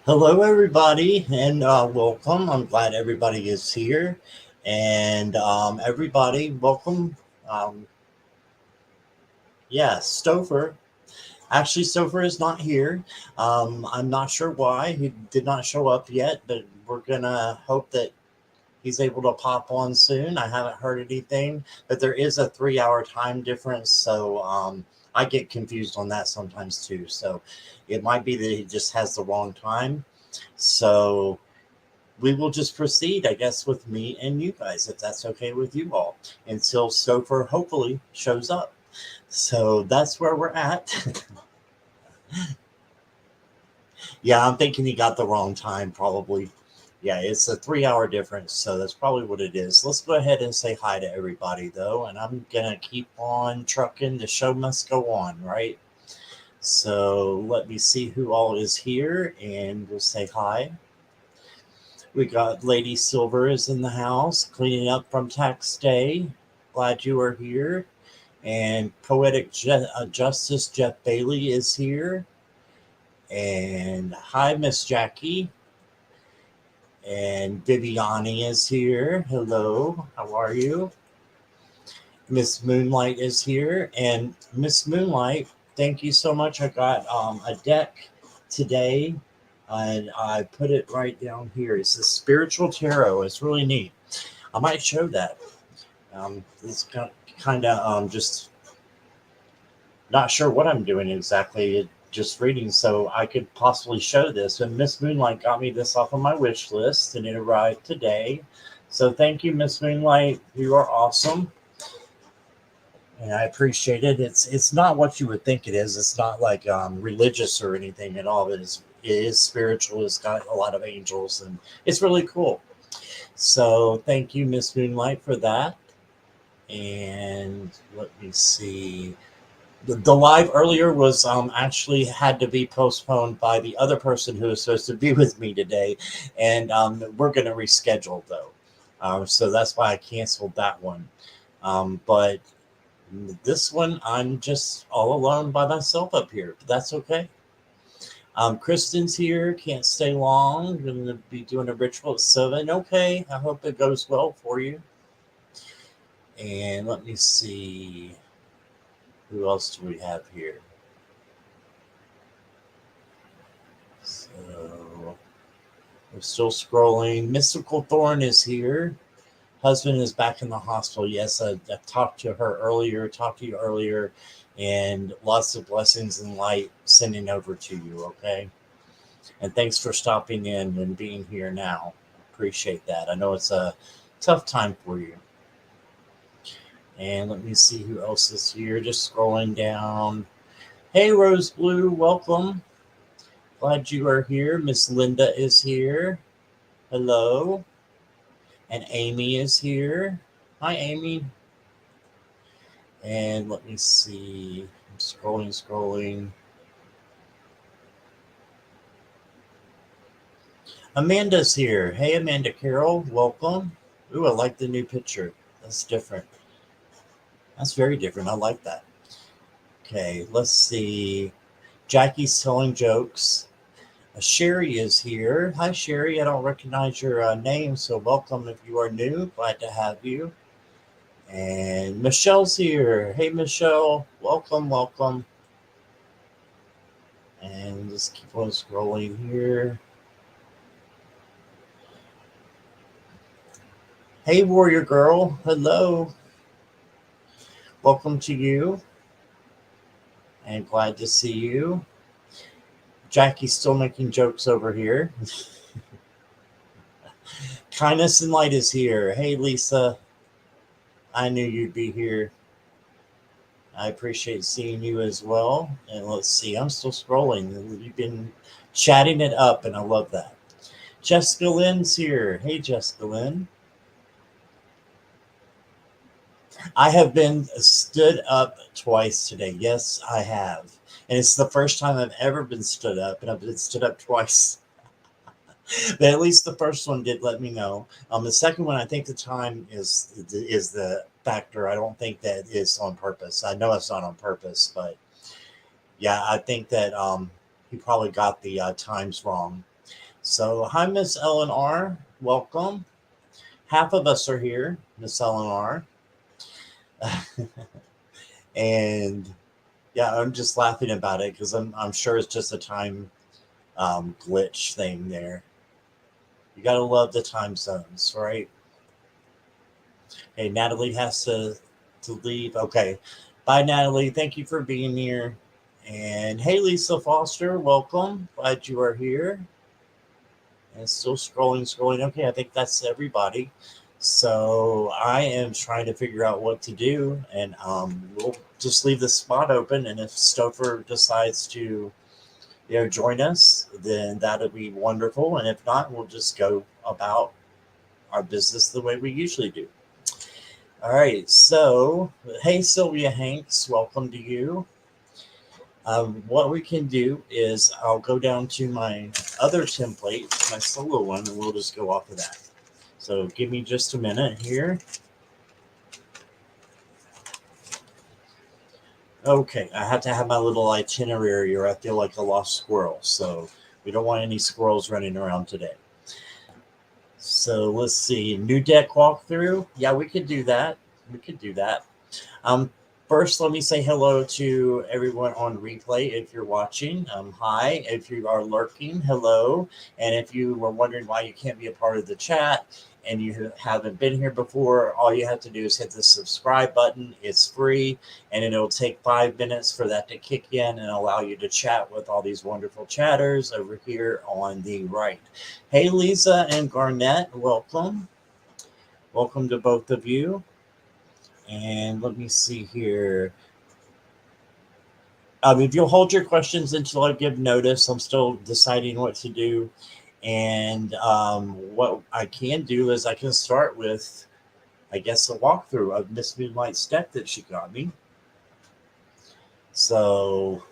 Hello, everybody, and welcome. I'm glad everybody is here. And everybody, welcome. Um, yeah, Stopher. Actually, Stopher is not here. I'm not sure why. He did not show up yet, but we're going to hope that he's able to pop on soon. I haven't heard anything, but there is a 3 hour time difference. So I get confused on that sometimes too. So it might be that he just has the wrong time. So we will just proceed, I guess, with me and you guys, if that's okay with you all, until Stopher hopefully shows up. So that's where we're at. Yeah, I'm thinking he got the wrong time, probably. Yeah, it's a 3 hour difference, so that's probably what it is. Let's go ahead and say hi to everybody, though, and I'm gonna keep on trucking. The show must go on, right? So let me see who all is here, and we'll say hi. We got Lady Silver is in the house, cleaning up from tax day. Glad you are here. And Justice Jeff Bailey is here. And hi, Miss Jackie. And Viviani is here. Hello, how are you? Miss Moonlight is here. And Miss Moonlight, thank you so much. I got a deck today and I put it right down here. It's a spiritual tarot. It's really neat. I might show that. It's kind of just not sure what I'm doing exactly. Just reading, so I could possibly show this. And Miss Moonlight got me this off of my wish list, and it arrived today. So thank you, Miss Moonlight. You are awesome, and I appreciate it. It's not what you would think it is. It's not like religious or anything at all. It is spiritual. It's got a lot of angels, and it's really cool. So thank you, Miss Moonlight, for that. And let me see. The live earlier was actually had to be postponed by the other person who was supposed to be with me today, and we're going to reschedule though. So that's why I canceled that one. But this one, I'm just all alone by myself up here. But that's okay. Kristen's here. Can't stay long. Going to be doing a ritual at 7. Okay. I hope it goes well for you. And let me see. Who else do we have here? So we're still scrolling. Mystical Thorn is here. Husband is back in the hospital. Yes, I talked to her earlier, talked to you earlier, and lots of blessings and light sending over to you, okay? And thanks for stopping in and being here now. Appreciate that. I know it's a tough time for you. And let me see who else is here. Just scrolling down. Hey, Rose Blue, welcome. Glad you are here. Miss Linda is here. Hello. And Amy is here. Hi, Amy. And let me see. I'm scrolling. Amanda's here. Hey, Amanda Carroll. Welcome. Ooh, I like the new picture. That's different. That's very different. I like that. Okay, let's see. Jackie's telling jokes. Sherry is here. Hi, Sherry. I don't recognize your name, so welcome if you are new. Glad to have you. And Michelle's here. Hey, Michelle. Welcome. And just keep on scrolling here. Hey, Warrior Girl. Hello. Welcome to you. And glad to see you. Jackie's still making jokes over here. Kindness and Light is here. Hey, Lisa. I knew you'd be here. I appreciate seeing you as well. And let's see, I'm still scrolling. You've been chatting it up, and I love that. Jessica Lynn's here. Hey, Jessica Lynn. I have been stood up twice today. Yes, I have. And it's the first time I've ever been stood up, and I've been stood up twice. But at least the first one did let me know. The second one, I think the time is the factor. I don't think that is on purpose. I know it's not on purpose, but yeah, I think that he probably got the times wrong. So, hi, Miss Eleanor. Welcome. Half of us are here, Miss Eleanor. And yeah, I'm just laughing about it because I'm sure it's just a time glitch thing there. You got to love the time zones, right? Hey, Natalie has to leave. Okay. Bye, Natalie. Thank you for being here. And hey, Lisa Foster, welcome. Glad you are here. And still scrolling. Okay, I think that's everybody. So I am trying to figure out what to do, and we'll just leave the spot open. And if Stopher decides to, join us, then that'll be wonderful. And if not, we'll just go about our business the way we usually do. All right. So, hey, Sylvia Hanks, welcome to you. What we can do is I'll go down to my other template, my solo one, and we'll just go off of that. So give me just a minute here. Okay, I have to have my little itinerary or I feel like a lost squirrel. So we don't want any squirrels running around today. So let's see. New deck walkthrough. Yeah, we could do that. We could do that. Um, First, let me say hello to everyone on replay if you're watching. Hi. If you are lurking, hello. And if you were wondering why you can't be a part of the chat and you haven't been here before, all you have to do is hit the subscribe button. It's free, and it'll take 5 minutes for that to kick in and allow you to chat with all these wonderful chatters over here on the right. Hey, Lisa and Garnett, welcome. Welcome to both of you. And let me see here. If you'll hold your questions until I give notice, I'm still deciding what to do. And what I can do is I can start with, I guess, a walkthrough of Miss Moonlight's deck that she got me. So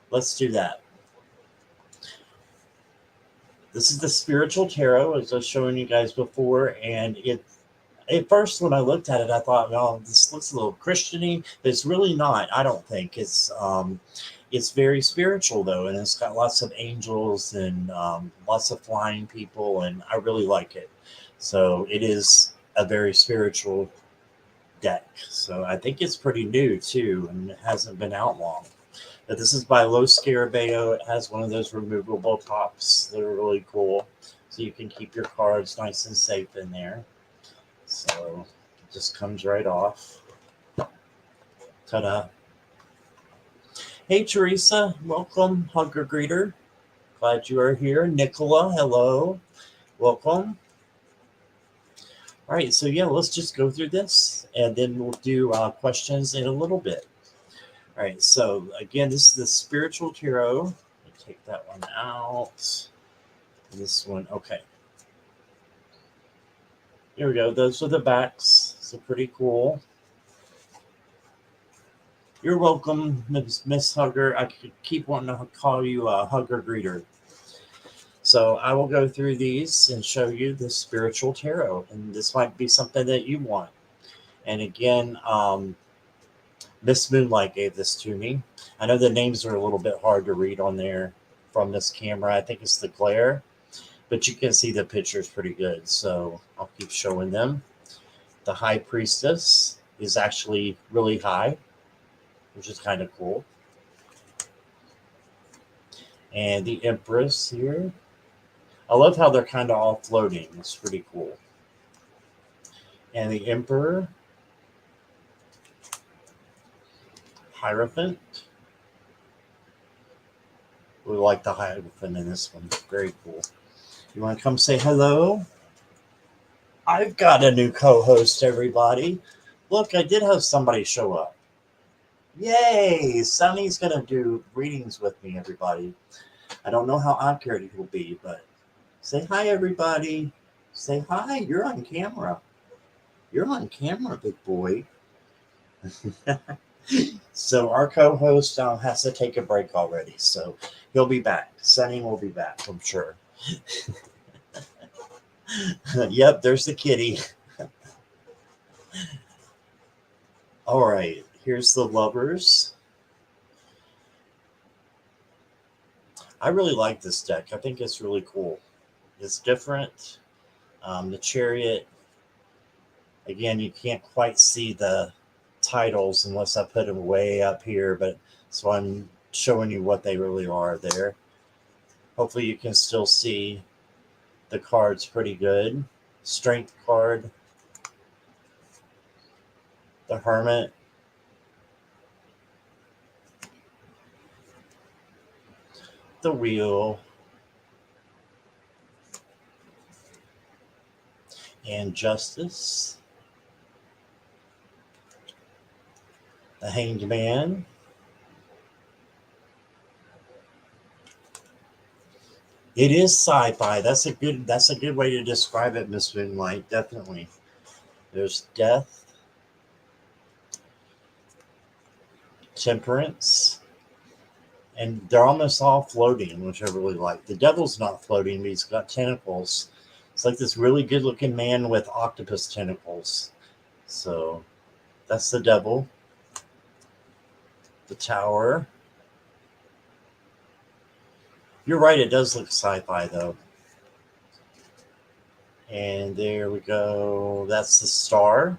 let's do that. This is the Spiritual Tarot, as I was showing you guys before. And at first, when I looked at it, I thought, well, this looks a little Christian-y, but it's really not. I don't think it's very spiritual though, and it's got lots of angels and lots of flying people, and I really like it. So it is a very spiritual deck. So I think it's pretty new too, and it hasn't been out long. But this is by Los Scarabeo. It has one of those removable tops that are really cool, so you can keep your cards nice and safe in there. So it just comes right off. Ta-da. Hey, Teresa. Welcome. Hugger greeter. Glad you are here. Nicola, hello. Welcome. All right. So, yeah, let's just go through this, and then we'll do questions in a little bit. All right. So, again, this is the Spiritual Tarot. Let me take that one out. This one. Okay. Here we go. Those are the backs. So, pretty cool. You're welcome, Miss Hugger. I could keep wanting to call you a Hugger greeter. So I will go through these and show you the Spiritual Tarot, and this might be something that you want. And again, Miss Moonlight gave this to me. I know the names are a little bit hard to read on there from this camera. I think it's the glare, but you can see the pictures pretty good. So I'll keep showing them. The High Priestess is actually really high, which is kind of cool. And the Empress here. I love how they're kind of all floating. It's pretty cool. And the Emperor. Hierophant. We like the Hierophant in this one. Very cool. You want to come say hello? I've got a new co-host, everybody. Look, I did have somebody show up. Yay! Sunny's going to do readings with me, everybody. I don't know how accurate it will be, but say hi, everybody. Say hi. You're on camera. You're on camera, big boy. So our co-host has to take a break already, so he'll be back. Sunny will be back, I'm sure. Yep, there's the kitty. All right, here's the Lovers. I really like this deck. I think it's really cool. is different. The Chariot, again, you can't quite see the titles unless I put them way up here, but so I'm showing you what they really are there. Hopefully you can still see the cards pretty good. Strength card, the Hermit, the Wheel, and Justice, the Hanged Man, it is sci-fi. That's a good way to describe it, Miss Moonlight. Definitely. There's Death, Temperance, and they're almost all floating, which I really like. The Devil's not floating, but he's got tentacles. It's like this really good-looking man with octopus tentacles. So that's the Devil. The Tower. You're right, it does look sci-fi though. And there we go. That's the Star.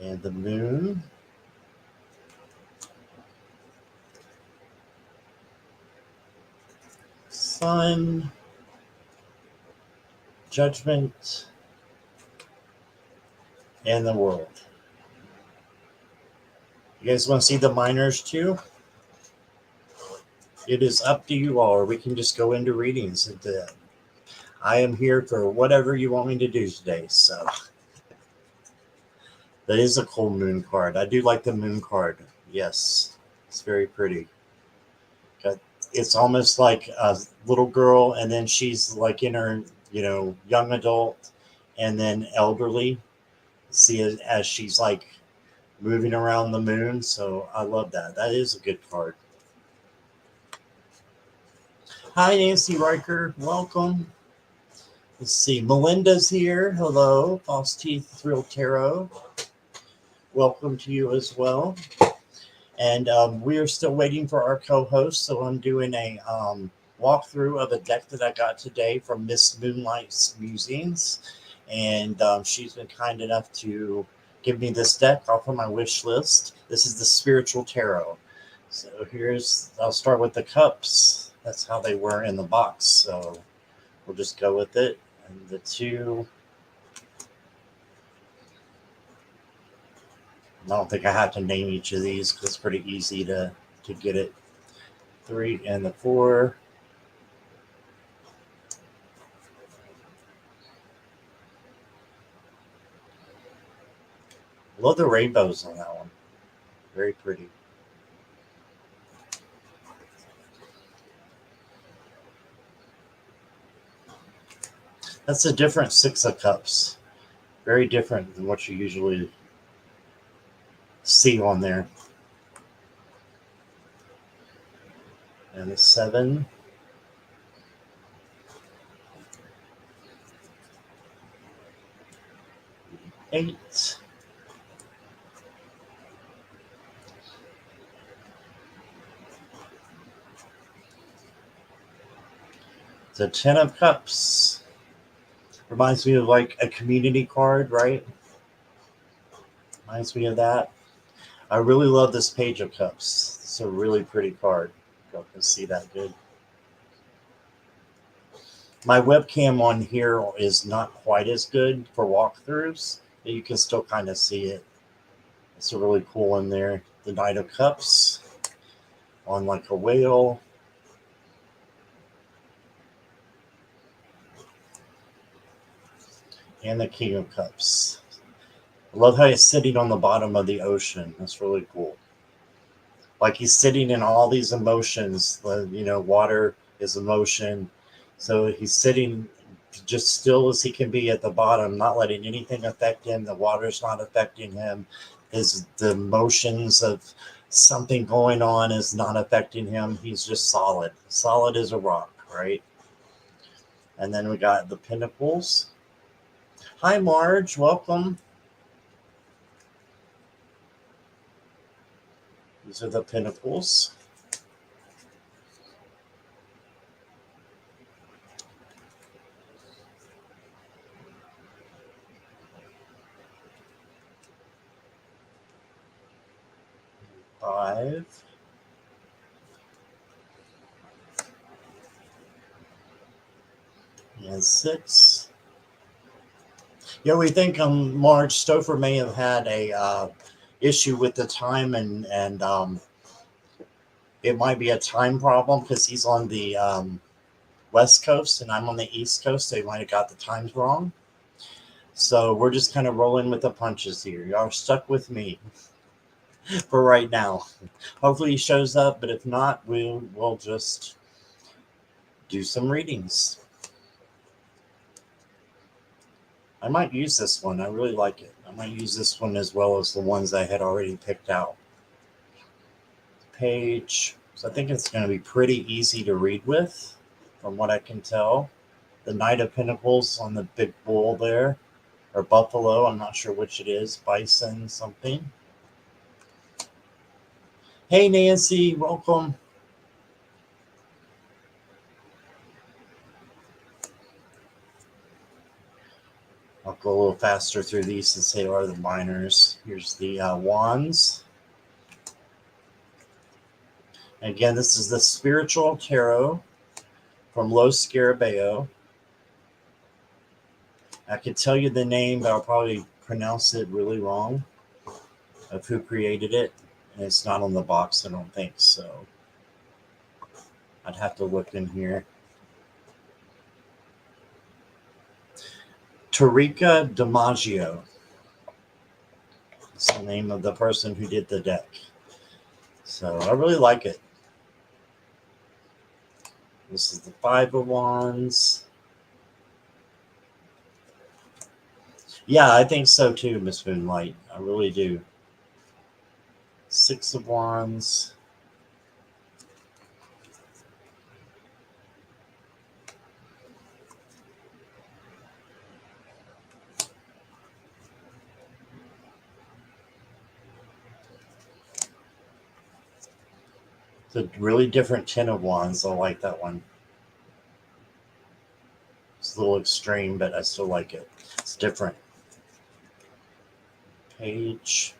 And the Moon. Sun. Judgment. And the World. You guys want to see the minors too? It is up to you all, or we can just go into readings. I am here for whatever you want me to do today. So that is a cool moon card. I do like the moon card. Yes, it's very pretty. It's almost like a little girl, and then she's like in her, young adult, and then elderly. See it as she's like moving around the moon. So I love that. That is a good card. Hi, Nancy Riker. Welcome. Let's see. Melinda's here. Hello. False Teeth Thrill Tarot. Welcome to you as well. And we are still waiting for our co-host. So I'm doing a walkthrough of a deck that I got today from Miss Moonlight's Musings. And she's been kind enough to give me this deck off of my wish list. This is the Spiritual Tarot. So I'll start with the cups. That's how they were in the box. So we'll just go with it. And the two. I don't think I have to name each of these because it's pretty easy to get it. 3 and the 4. Love the rainbows on that one. Very pretty. That's a different 6 of cups. Very different than what you usually see on there. And the 7. 8. The 10 of cups. Reminds me of like a community card, right? Reminds me of that. I really love this Page of Cups. It's a really pretty card. You can see that good. My webcam on here is not quite as good for walkthroughs, but you can still kind of see it. It's a really cool one there. The Knight of Cups on like a whale. And the King of Cups. I love how he's sitting on the bottom of the ocean. That's really cool. Like he's sitting in all these emotions. Water is emotion. So he's sitting just still as he can be at the bottom, not letting anything affect him. The water's not affecting him. The emotions of something going on is not affecting him. He's just solid. Solid as a rock, right? And then we got the Pentacles. Hi, Marge. Welcome. These are the Pentacles. 5. And 6. Yeah, we think Marge Stopher may have had a issue with the time, and it might be a time problem because he's on the West Coast and I'm on the East Coast, so he might have got the times wrong. So we're just kind of rolling with the punches here. Y'all are stuck with me for right now. Hopefully he shows up, but if not, we'll just do some readings. I might use this one. I really like it. I might use this one as well as the ones I had already picked out. Page. So I think it's going to be pretty easy to read with, from what I can tell. The Knight of Pentacles on the big bull there, or buffalo. I'm not sure which it is. Bison something. Hey, Nancy. Welcome. I'll go a little faster through these since they are the minors. Here's the wands. Again, this is the Spiritual Tarot from Los Scarabeo. I could tell you the name, but I'll probably pronounce it really wrong of who created it. And it's not on the box, I don't think so. I'd have to look in here. Tarika DiMaggio. It's the name of the person who did the deck. So I really like it. This is the 5 of Wands. Yeah, I think so too, Miss Moonlight. I really do. 6 of Wands. It's a really different 10 of Wands. I like that one. It's a little extreme, but I still like it. It's different. Page.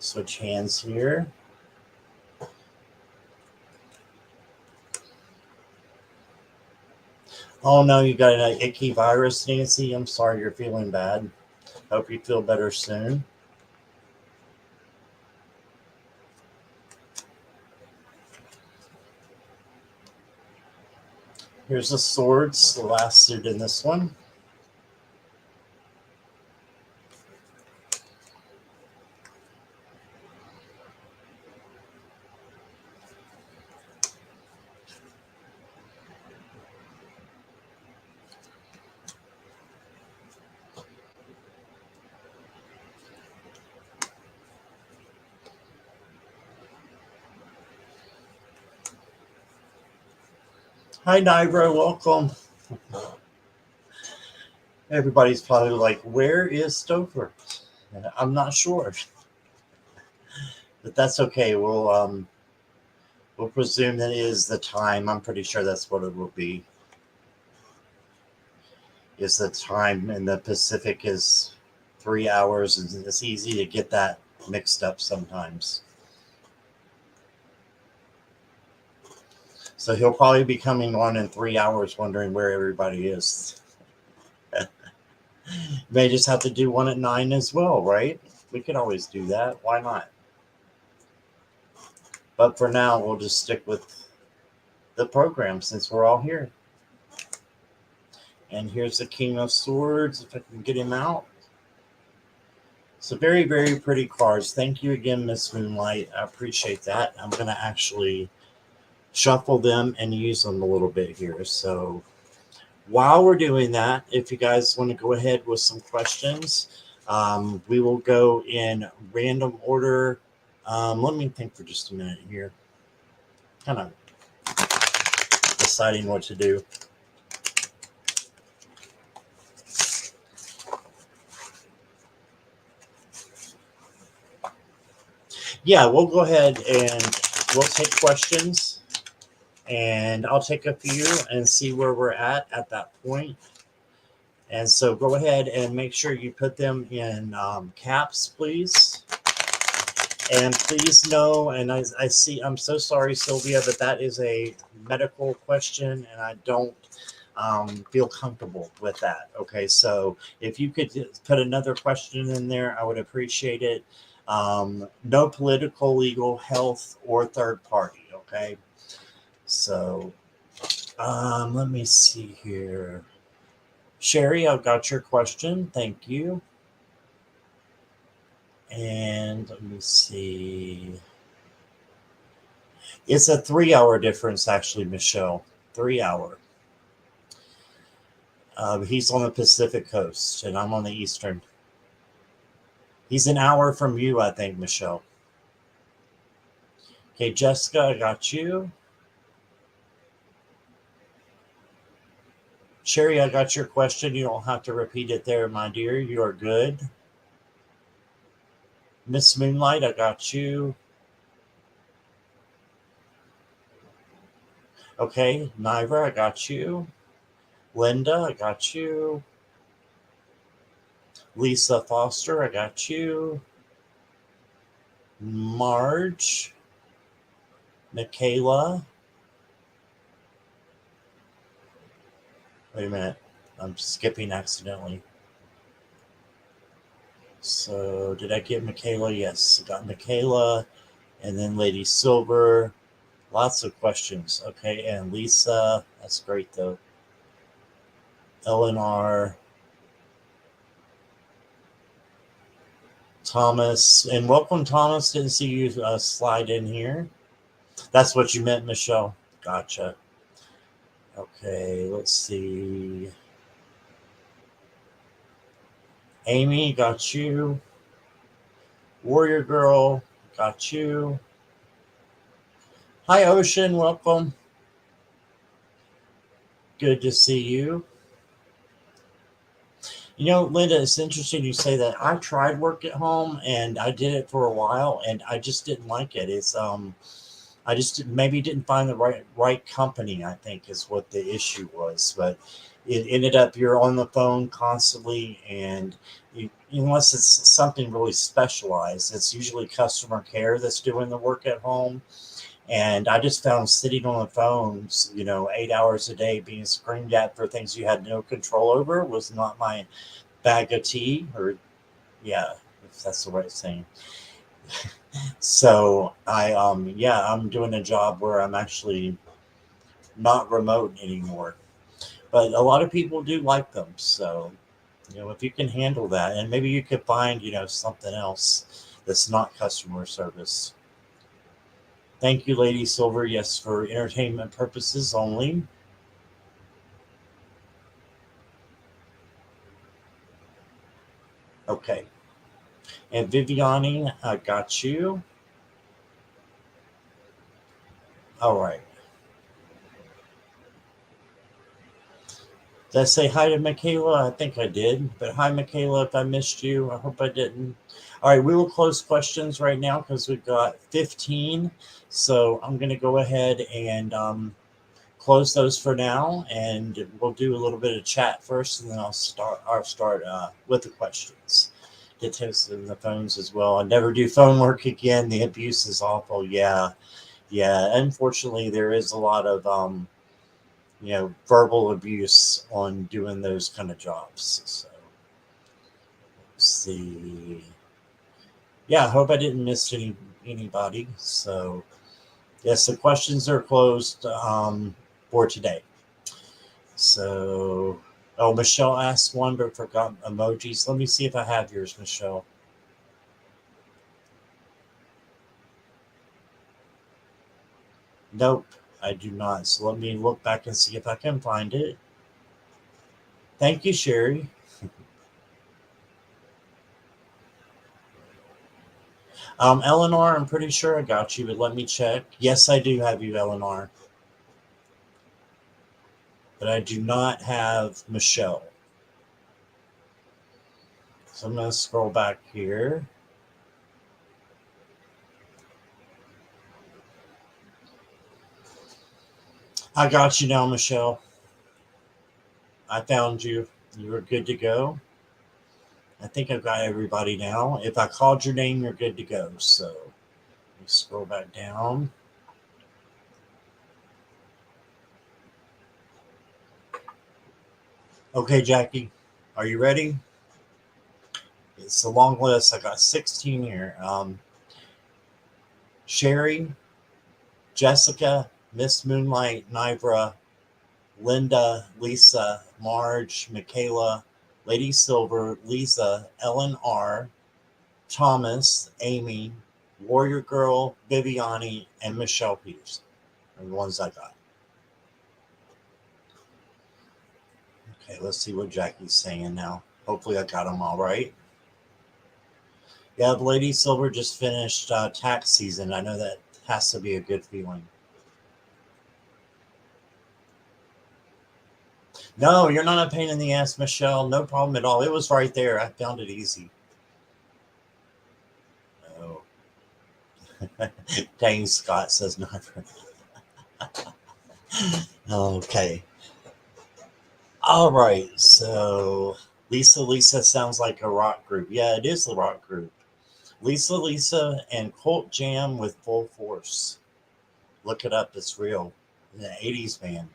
Switch hands here. Oh no, you got an icky virus, Nancy. I'm sorry you're feeling bad. Hope you feel better soon. Here's the swords, the last suit in this one. Hi, Nibra, welcome. Everybody's probably like, where is Stopher? I'm not sure. But that's okay. We'll presume that it is the time. I'm pretty sure that's what it will be. Is the time in the Pacific is 3 hours, and it's easy to get that mixed up sometimes. So he'll probably be coming on in 3 hours wondering where everybody is. May just have to do one at 9 as well, right? We could always do that. Why not? But for now, we'll just stick with the program since we're all here. And here's the King of Swords, if I can get him out. So very, very pretty cards. Thank you again, Miss Moonlight. I appreciate that. I'm going to actually shuffle them and use them a little bit here. So while we're doing that, if you guys want to go ahead with some questions, we will go in random order. Let me think for just a minute here. Kind of deciding what to do. Yeah, we'll go ahead and we'll take questions, and I'll take a few and see where we're at that point. And so go ahead and make sure you put them in caps, please. And please know, and I see, I'm so sorry, Sylvia, but that is a medical question, and I don't feel comfortable with that. Okay, so if you could put another question in there, I would appreciate it. No political, legal, health, or third party. Okay, so let me see here. Sherry, I've got your question. Thank you. And let me see. It's a 3 hour difference, actually, Michelle. 3 hour. He's on the Pacific coast, and I'm on the Eastern. He's an hour from you, I think, Michelle. Okay, Jessica, I got you. Sherry, I got your question. You don't have to repeat it there, my dear. You are good. Miss Moonlight, I got you. Okay, Niver, I got you. Linda, I got you. Lisa Foster, I got you. Marge, Michaela. Wait a minute. I'm skipping accidentally. So, did I get Michaela? Yes, I got Michaela. And then Lady Silver. Lots of questions. Okay, and Lisa. That's great, though. Eleanor. Thomas. And welcome, Thomas. Didn't see you slide in here. That's what you meant, Michelle. Gotcha. Okay, let's see. Amy, got you. Warrior Girl, got you. Hi, Ocean, welcome. Good to see you. You know, Linda, it's interesting you say that. I tried work at home and I did it for a while and I just didn't like it. I just maybe didn't find the right company, I think is what the issue was. But it ended up you're on the phone constantly and unless it's something really specialized, it's usually customer care that's doing the work at home. And I just found sitting on the phones, 8 hours a day being screamed at for things you had no control over was not my bag of tea, or yeah, if that's the right saying. So I'm doing a job where I'm actually not remote anymore. But a lot of people do like them. So, if you can handle that, and maybe you could find, something else that's not customer service. Thank you, Lady Silver. Yes, for entertainment purposes only. Okay. And Viviani, I got you. All right. Did I say hi to Michaela? I think I did. But hi, Michaela, if I missed you. I hope I didn't. All right, we will close questions right now because we've got 15. So I'm going to go ahead and close those for now. And we'll do a little bit of chat first, and then I'll start with the questions. Get to the phones as well. I never do phone work again. The abuse is awful. Yeah. Yeah. Unfortunately, there is a lot of verbal abuse on doing those kind of jobs. So, let's see. Yeah, I hope I didn't miss anybody. So, yes, the questions are closed for today. So, oh, Michelle asked one but forgot emojis. Let me see if I have yours, Michelle. Nope, I do not. So let me look back and see if I can find it. Thank you, Sherry. Eleanor, I'm pretty sure I got you, but let me check. Yes, I do have you, Eleanor. But I do not have Michelle. So I'm going to scroll back here. I got you now, Michelle. I found you. You were good to go. I think I've got everybody now. If I called your name, you're good to go. So scroll back down. Okay, Jackie, are you ready? It's a long list. I got 16 here. Sherry, Jessica, Miss Moonlight, Nivra, Linda, Lisa, Marge, Michaela, Lady Silver, Lisa, Ellen R., Thomas, Amy, Warrior Girl, Viviani, and Michelle Peters are the ones I got. Okay, let's see what Jackie's saying now. Hopefully I got them all right. Yeah, Lady Silver just finished tax season. I know that has to be a good feeling. No, you're not a pain in the ass, Michelle. No problem at all. It was right there. I found it easy. Oh. Dang, Scott says not. Okay. All right. So Lisa sounds like a rock group. Yeah, it is a rock group. Lisa and Colt Jam with Full Force. Look it up. It's real. The 80s band.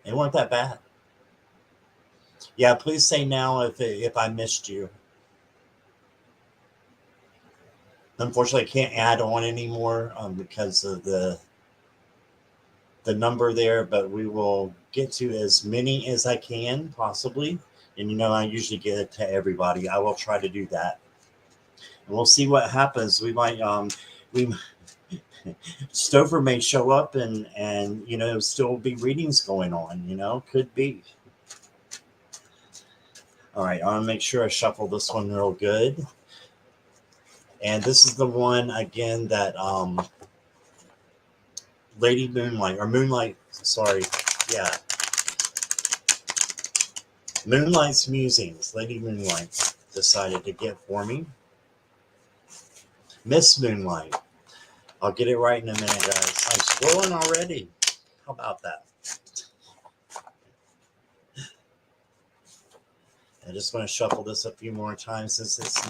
They weren't that bad. Yeah, please say now if I missed you. Unfortunately, I can't add on anymore because of the number there, but we will get to as many as I can possibly. And I usually get it to everybody. I will try to do that. And we'll see what happens. We might we Stopher may show up and still be readings going on, could be. All right, I want to make sure I shuffle this one real good. And this is the one again that Lady Moonlight or Moonlight, sorry. Yeah. Moonlight's Musings, Lady Moonlight decided to get for me. Miss Moonlight. I'll get it right in a minute, guys. I'm scrolling already. How about that? I just want to shuffle this a few more times since it's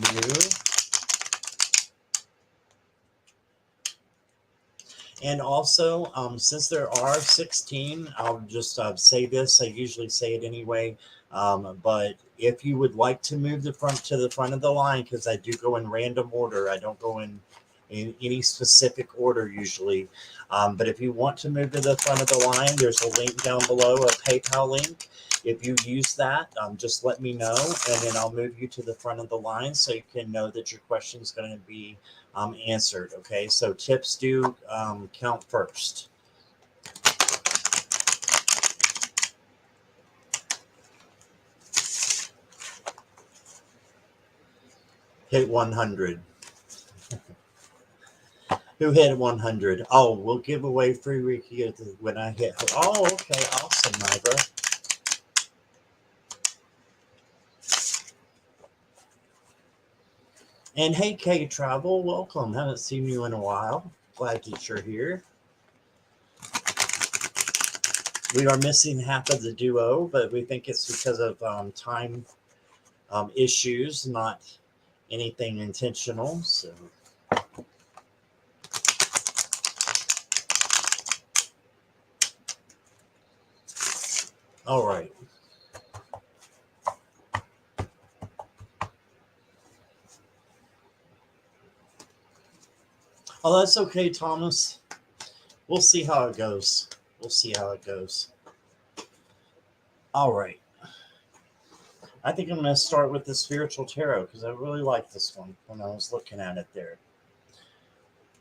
new. And also, since there are 16, I'll just say this. I usually say it anyway. But if you would like to move to the front of the line, because I do go in random order, I don't go in any specific order usually. But if you want to move to the front of the line, there's a link down below, a PayPal link. If you use that, just let me know, and then I'll move you to the front of the line so you can know that your question is going to be answered. Okay, so tips do count first. Hit 100. Who hit 100? Oh, we'll give away free Reiki when I hit. Oh, okay, awesome, Nibra. And hey, K Travel, welcome. Haven't seen you in a while. Glad that you're here. We are missing half of the duo, but we think it's because of time issues, not anything intentional. So, all right. Oh, that's okay, Thomas. We'll see how it goes. All right. I think I'm going to start with the Spiritual Tarot because I really like this one when I was looking at it there.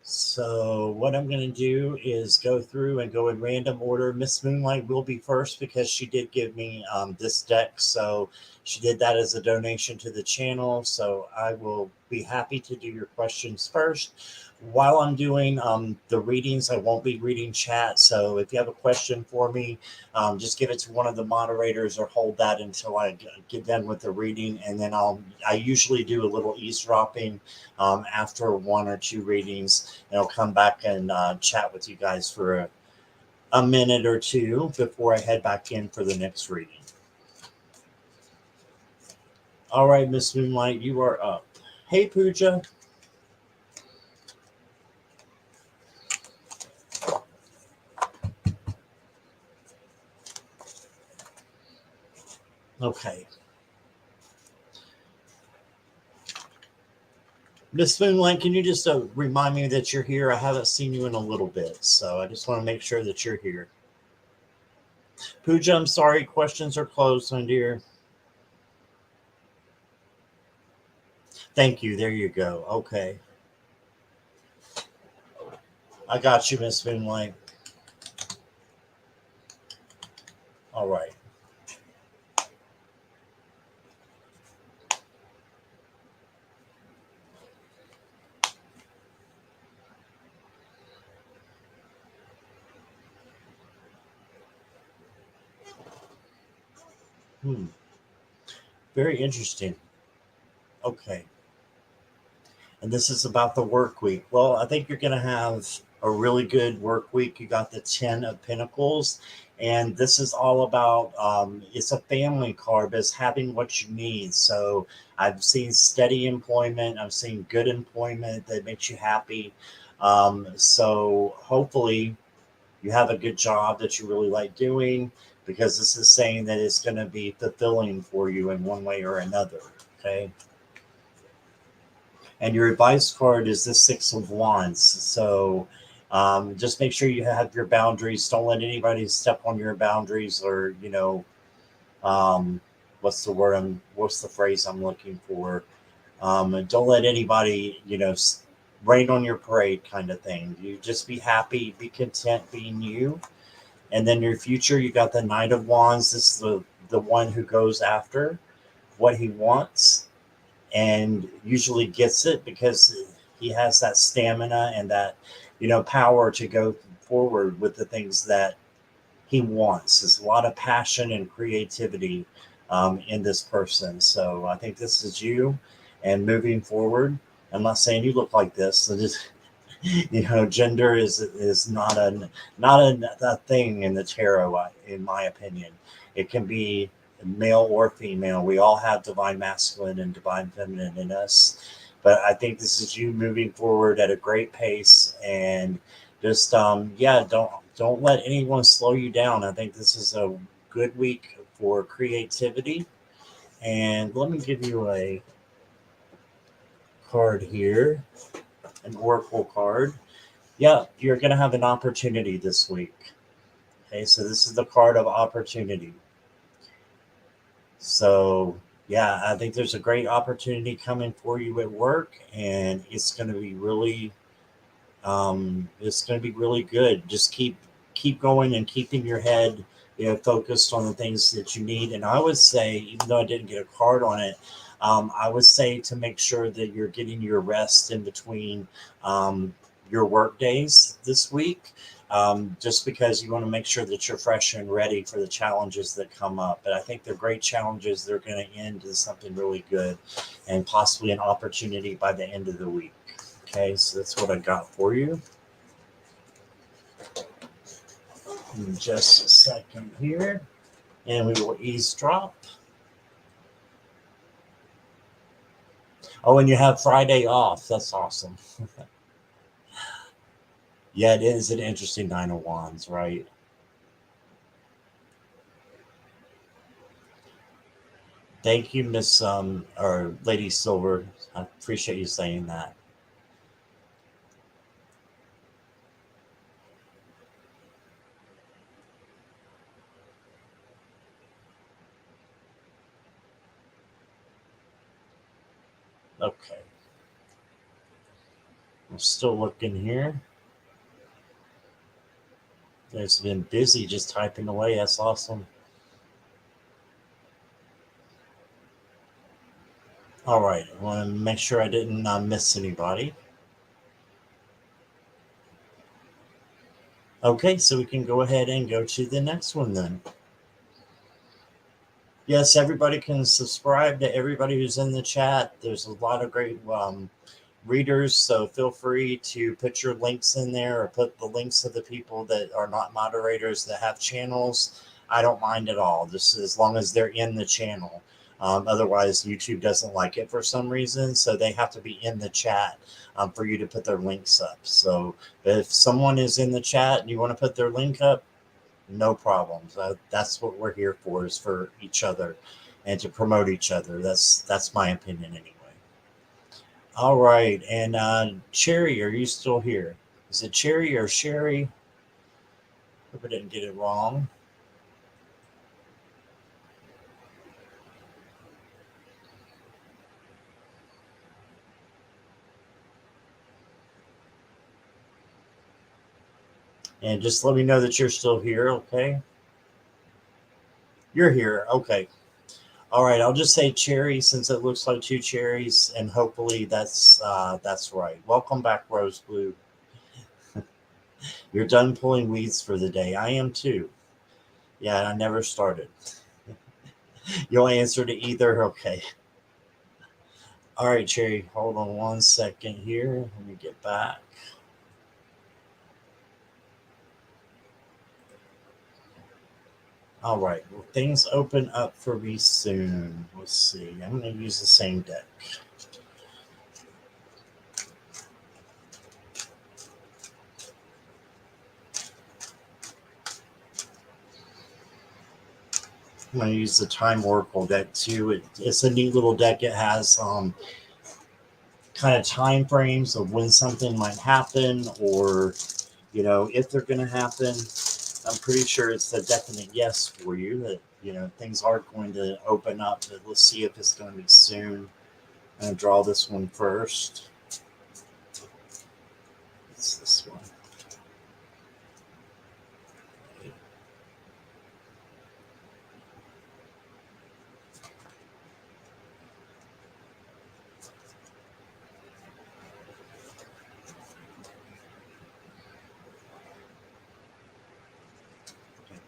So what I'm going to do is go through and go in random order. Miss Moonlight will be first because she did give me this deck. So she did that as a donation to the channel. So I will be happy to do your questions first. While I'm doing the readings, I won't be reading chat. So if you have a question for me, just give it to one of the moderators or hold that until I get done with the reading. And then I usually do a little eavesdropping after one or two readings. And I'll come back and chat with you guys for a minute or two before I head back in for the next reading. All right, Miss Moonlight, you are up. Hey, Pooja. Okay. Miss Moonlight, can you just remind me that you're here? I haven't seen you in a little bit, so I just want to make sure that you're here. Pooja, I'm sorry, questions are closed, my dear. Thank you. There you go. Okay. I got you, Miss Moonlight. All right. Hmm. Very interesting. Okay. And this is about the work week. Well, I think you're going to have a really good work week. You got the 10 of Pentacles, and this is all about it's a family card, but it's having what you need. So I've seen steady employment, I've seen good employment that makes you happy. So hopefully, you have a good job that you really like doing, because this is saying that it's going to be fulfilling for you in one way or another. Okay. And your advice card is the Six of Wands. So just make sure you have your boundaries. Don't let anybody step on your boundaries, or, um, what's the word? What's the phrase I'm looking for? Don't let anybody, rain on your parade kind of thing. You just be happy, be content being you. And then your future, you got the Knight of Wands. This is the one who goes after what he wants, and usually gets it, because he has that stamina and that, power to go forward with the things that he wants. There's a lot of passion and creativity in this person. So I think this is you. And moving forward, I'm not saying you look like this. So just, gender is not a thing in the tarot, in my opinion. It can be male or female. We all have divine masculine and divine feminine in us, but I think this is you moving forward at a great pace. And just yeah, don't let anyone slow you down. I think this is a good week for creativity. And let me give you a card here, an oracle card. Yeah, you're going to have an opportunity this week. Okay, so this is the card of opportunity. So, yeah, I think there's a great opportunity coming for you at work, and it's going to be really good. Just keep going and keeping your head, focused on the things that you need. And I would say, even though I didn't get a card on it, I would say to make sure that you're getting your rest in between your work days this week, just because you want to make sure that you're fresh and ready for the challenges that come up. But I think they're great challenges. They're going to end in something really good, and possibly an opportunity by the end of the week. Okay, so that's what I got for you. In just a second here, and we will eavesdrop. Oh, and you have Friday off. That's awesome. Yeah, it is an interesting Nine of Wands, right? Thank you, Miss or Lady Silver. I appreciate you saying that. Okay, I'm still looking here. It's been busy just typing away. That's awesome. All right, I want to make sure I didn't miss anybody. Okay, so we can go ahead and go to the next one then. Yes, everybody can subscribe to everybody who's in the chat. There's a lot of great readers, so feel free to put your links in there, or put the links of the people that are not moderators that have channels. I don't mind at all, just as long as they're in the channel. Otherwise, YouTube doesn't like it for some reason, so they have to be in the chat for you to put their links up. So if someone is in the chat and you want to put their link up, no problems. That's what we're here for, is for each other. and to promote each other. That's my opinion anyway. All right, and Cherry, are you still here? Is it Cherry or Sherry? Hope I didn't get it wrong. And just let me know that you're still here, okay? You're here, okay. All right, I'll just say Cherry since it looks like two cherries, and hopefully that's right. Welcome back, Rose Blue. You're done pulling weeds for the day. I am too. Yeah, I never started. You'll answer to either. Okay. All right, Cherry. Hold on one second here. Let me get back. All right. Well, things open up for me soon. Let's see. I'm going to use the same deck. I'm going to use the Time Oracle deck too. It's a neat little deck. It has kind of time frames of when something might happen, or if they're going to happen. I'm pretty sure it's a definite yes for you that things are going to open up, but let's see if it's going to be soon. I'm going to draw this one first. It's this one.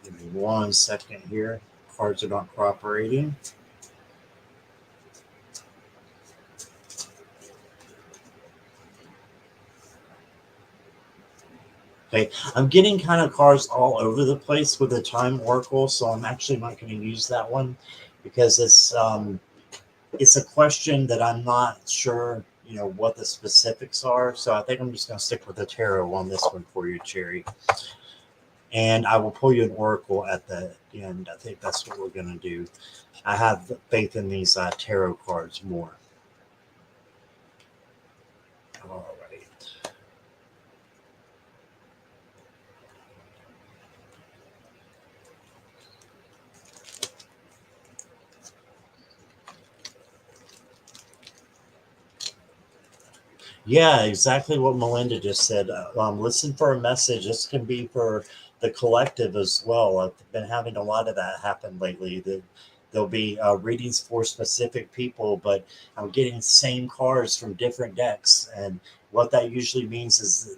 Give me 1 second here. Cards are not cooperating. Okay, I'm getting kind of cards all over the place with the Time Oracle, so I'm actually not going to use that one because it's a question that I'm not sure what the specifics are. So I think I'm just going to stick with the tarot on this one for you, Cherry. And I will pull you an oracle at the end. I think that's what we're going to do. I have faith in these tarot cards more. All right. Yeah, exactly what Melinda just said. Listen for a message. This can be for the collective as well. I've been having a lot of that happen lately. There'll be readings for specific people, but I'm getting the same cards from different decks. And what that usually means is,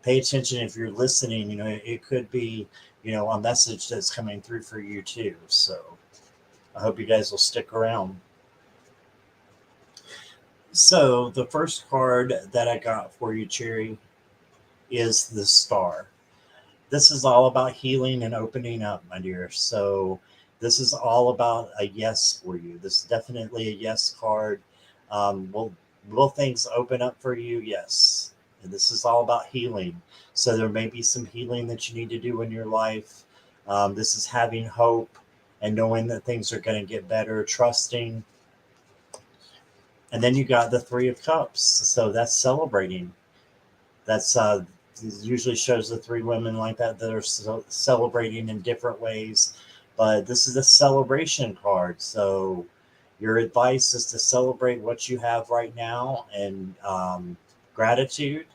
pay attention if you're listening. It could be, a message that's coming through for you too. So I hope you guys will stick around. So the first card that I got for you, Cherry, is the Star. This is all about healing and opening up, my dear. So this is all about a yes for you. This is definitely a yes card. Will things open up for you? Yes. And this is all about healing. So there may be some healing that you need to do in your life. This is having hope and knowing that things are going to get better, trusting. And then you got the Three of Cups. So that's celebrating. That's usually shows the three women like that are celebrating in different ways. But this is a celebration card. So your advice is to celebrate what you have right now and gratitude.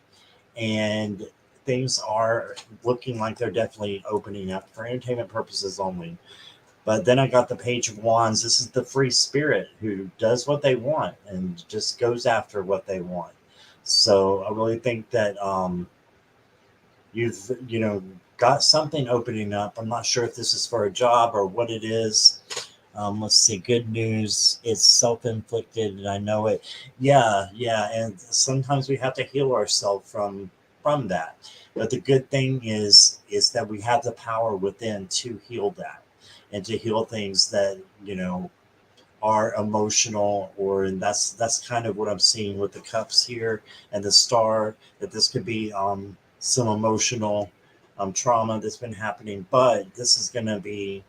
And things are looking like they're definitely opening up for entertainment purposes only. But then I got the Page of Wands. This is the free spirit who does what they want and just goes after what they want. So I really think that you've got something opening up. I'm not sure if this is for a job or what it is. Let's see. Good news. It's self-inflicted, and I know it. Yeah, yeah. And sometimes we have to heal ourselves from that. But the good thing is that we have the power within to heal that and to heal things that are emotional, or and that's kind of what I'm seeing with the cups here and the star, that this could be some emotional trauma that's been happening, but this is going to be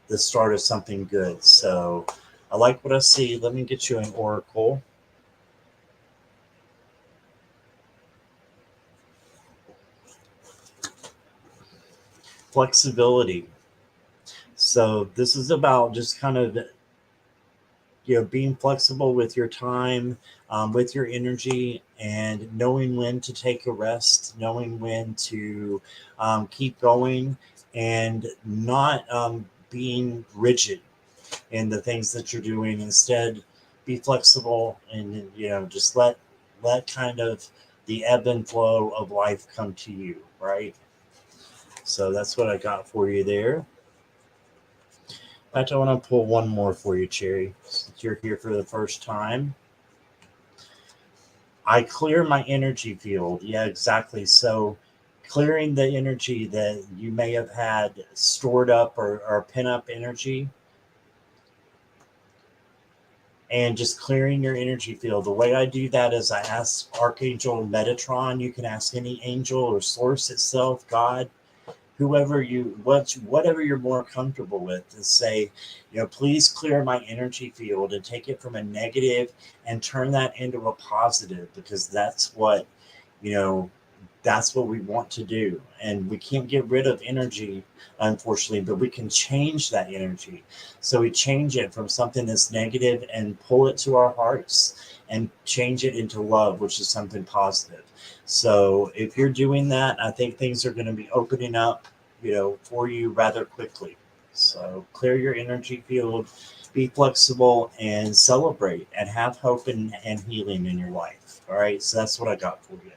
the the start of something good. So I like what I see. Let me get you an oracle. Flexibility. So this is about just kind of being flexible with your time, with your energy, and knowing when to take a rest, knowing when to keep going, and not being rigid in the things that you're doing. Instead, be flexible and just let kind of the ebb and flow of life come to you, right? So that's what I got for you there. In fact, I want to pull one more for you, Cherry, since you're here for the first time. I clear my energy field. Yeah, exactly. So clearing the energy that you may have had stored up or pin up energy, and just clearing your energy field. The way I do that is I ask Archangel Metatron. You can ask any angel or source itself, God, whoever whatever you're more comfortable with, to say, please clear my energy field and take it from a negative and turn that into a positive, because you know that's what we want to do. And we can't get rid of energy, unfortunately, but we can change that energy. So we change it from something that's negative and pull it to our hearts and change it into love, which is something positive. So if you're doing that, I think things are going to be opening up, for you rather quickly. So clear your energy field, be flexible, and celebrate and have hope and healing in your life. All right. So that's what I got for you.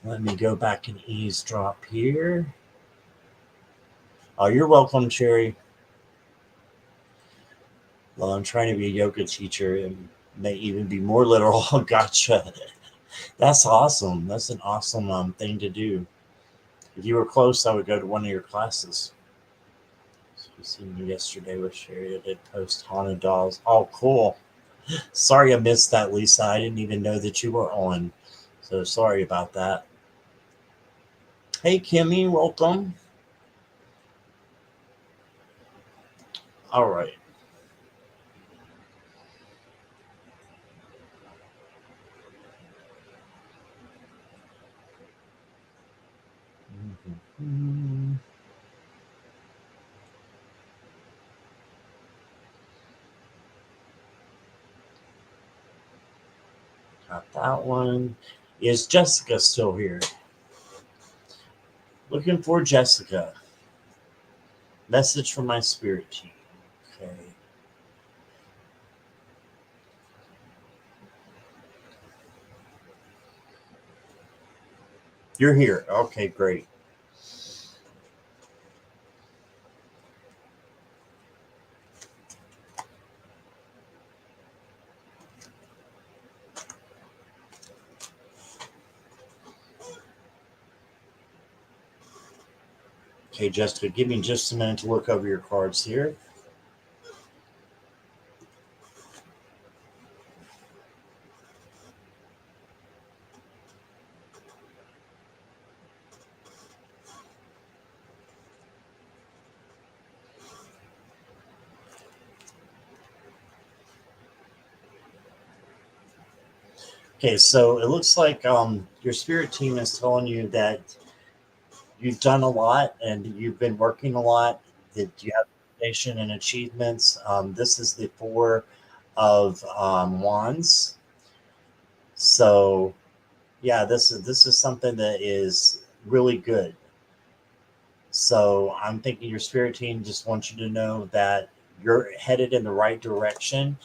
Let me go back and eavesdrop here. Oh, you're welcome, Cherry. Well, I'm trying to be a yoga teacher and may even be more literal. Gotcha. That's awesome. That's an awesome thing to do. If you were close, I would go to one of your classes. So you seen me yesterday with Sherry. I did post haunted dolls. Oh, cool. Sorry I missed that, Lisa. I didn't even know that you were on. So sorry about that. Hey, Kimmy, welcome. All right. Mhm. Got that one. Is Jessica still here? Looking for Jessica. Message from my spirit team. Okay. You're here. Okay, great. Okay, Jessica, give me just a minute to look over your cards here. Okay, so it looks like your spirit team is telling you that you've done a lot and you've been working a lot, that you have foundation and achievements. This is the Four of Wands. So yeah, this is something that is really good. So I'm thinking your spirit team just wants you to know that you're headed in the right direction.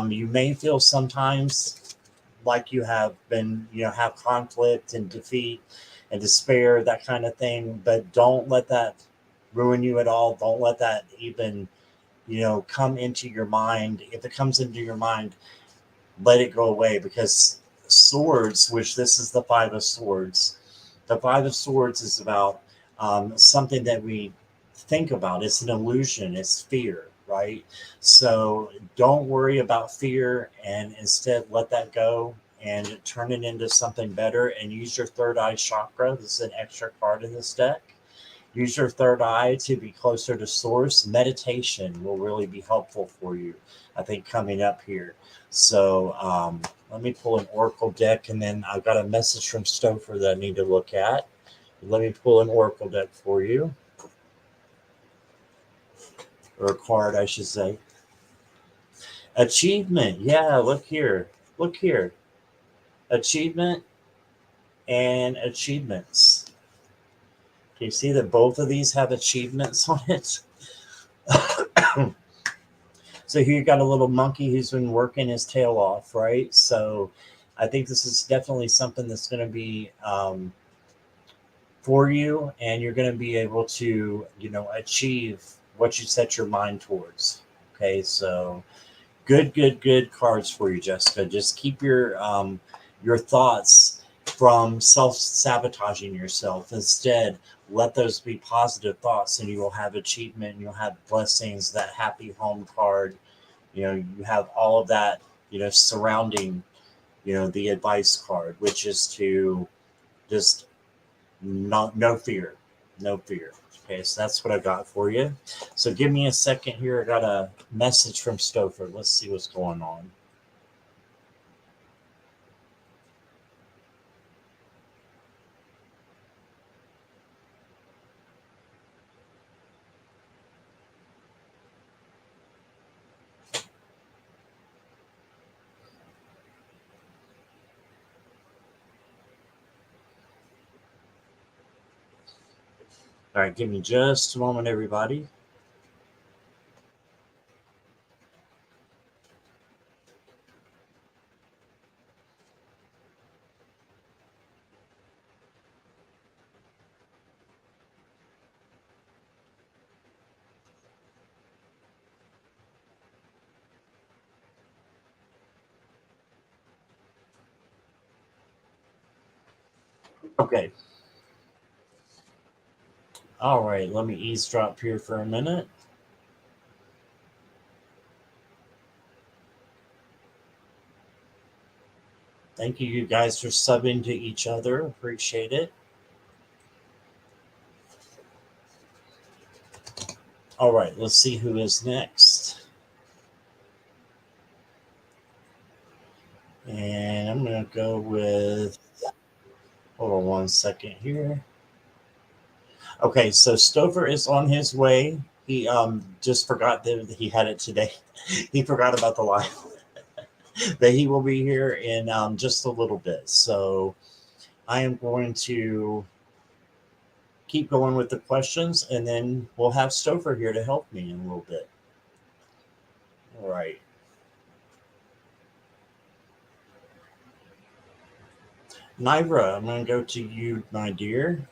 You may feel sometimes like you have been, have conflict and defeat and despair, that kind of thing, but don't let that ruin you at all. Don't let that even, come into your mind. If it comes into your mind, let it go away, because swords, which this is the Five of Swords, the Five of Swords is about something that we think about. It's an illusion, it's fear, right? So don't worry about fear and instead let that go and turn it into something better, and use your third eye chakra. This is an extra card in this deck. Use your third eye to be closer to source. Meditation will really be helpful for you, I think, coming up here. So let me pull an oracle deck, and then I've got a message from Stopher that I need to look at. Let me pull an oracle deck for you, or a card, I should say. Achievement. Yeah, look here. Look here. Achievement and achievements. Can you see that both of these have achievements on it? So here you got a little monkey who's been working his tail off, right? So I think this is definitely something that's going to be for you, and you're going to be able to, achieve what you set your mind towards. Okay, so good cards for you, Jessica. Just keep your thoughts from self-sabotaging yourself. Instead, let those be positive thoughts, and you will have achievement, and you'll have blessings. That happy home card, you have all of that, surrounding, the advice card, which is to just not no fear, no fear. Okay, so that's what I got for you. So give me a second here. I got a message from Stopher. Let's see what's going on. All right, give me just a moment, everybody. Okay. All right, let me eavesdrop here for a minute. Thank you guys for subbing to each other. Appreciate it. All right, let's see who is next. And I'm going to go with, hold on one second here. Okay, so Stover is on his way. He just forgot that he had it today. He forgot about the live. But he will be here in just a little bit. So I am going to keep going with the questions, and then we'll have Stover here to help me in a little bit. All right. Nivra, I'm going to go to you, my dear.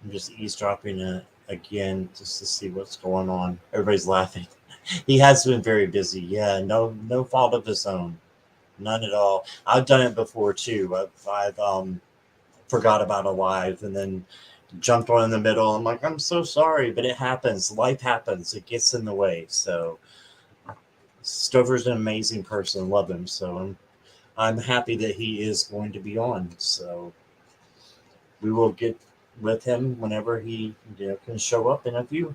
I'm just eavesdropping it again just to see what's going on. Everybody's laughing. He has been very busy. Yeah, no fault of his own. None at all. I've done it before too. I've forgot about a live and then jumped on in the middle. I'm like, I'm so sorry, but it happens. Life happens. It gets in the way. So Stover's an amazing person. Love him. So I'm happy that he is going to be on. So we will get with him whenever he can show up in a few.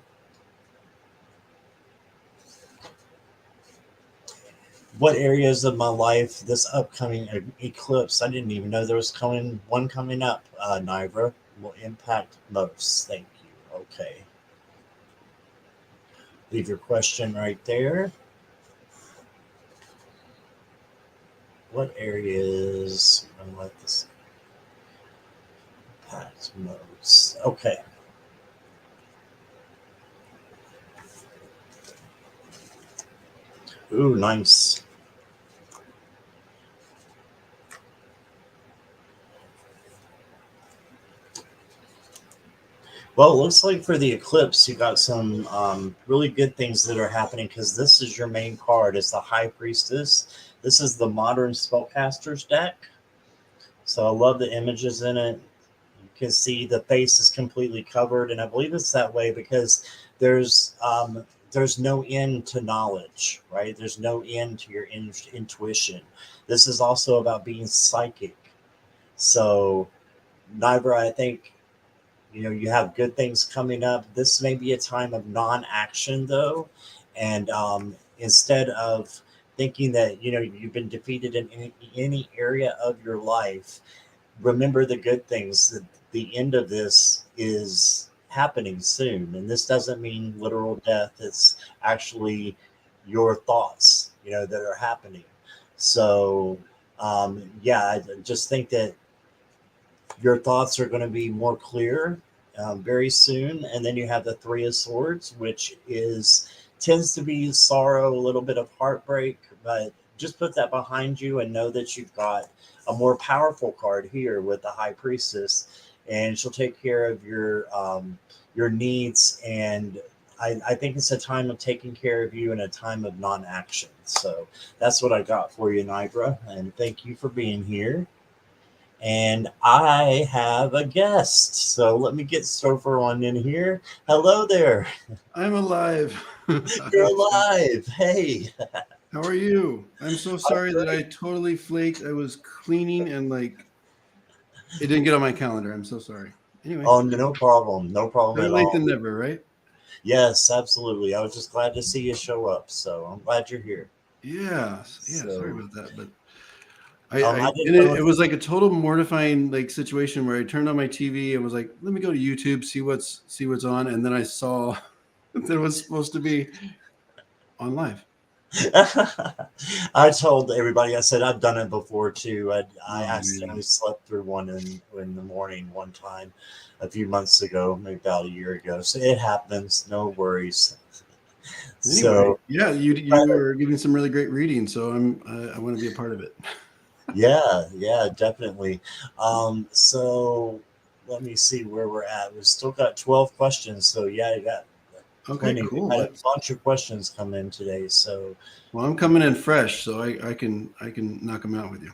What areas of my life this upcoming eclipse, I didn't even know there was one coming up, Nivra, will impact most? Thank you. Okay. Leave your question right there. What areas, I'm gonna let this impact most? Okay. Ooh, nice. Well, it looks like for the eclipse, you got some really good things that are happening because this is your main card. It's the High Priestess. This is the Modern Spellcasters deck. So I love the images in it. You can see the face is completely covered, and I believe it's that way because there's no end to knowledge, right? There's no end to your intuition. This is also about being psychic. So, Nivra, I think You have good things coming up. This may be a time of non-action though, and instead of thinking that you've been defeated in any area of your life, remember the good things. The end of this is happening soon, and this doesn't mean literal death. It's actually your thoughts, that are happening. So, yeah, I just think that your thoughts are going to be more clear very soon. And then you have the Three of Swords, which is tends to be sorrow, a little bit of heartbreak, but just put that behind you and know that you've got a more powerful card here with the High Priestess, and she'll take care of your needs. And I think it's a time of taking care of you and a time of non-action. So that's what I got for you, Nibra, and thank you for being here. And I have a guest. So let me get Stopher on in here. Hello there. I'm alive. You're Hi, Scott. alive. Hey. How are you? I'm so I'm sorry that I great. totally flaked. I was cleaning and it didn't get on my calendar. I'm so sorry. Anyway, Oh, no problem. No problem better at late all. than never, right? Yes, absolutely. I was just glad to see you show up. So I'm glad you're here. Yeah. Yeah. Sorry So about that, but I I and didn't know it if was like a total mortifying situation where I turned on my TV and was like, let me go to YouTube, see what's on, and then I saw that it was supposed to be on live. I told everybody, I said I've done it before too. I Oh man. accidentally slept through one in the morning one time a few months ago, maybe about a year ago. So it happens. No worries. Anyway, So, yeah, you but you were giving some really great reading, so I want to be a part of it. yeah, yeah, definitely. So let me see where we're at. We've still got 12 questions. So yeah, you got Okay, plenty. We've cool. had a Let's. bunch of questions come in today. So Well, I'm coming in fresh, so I can knock them out with you.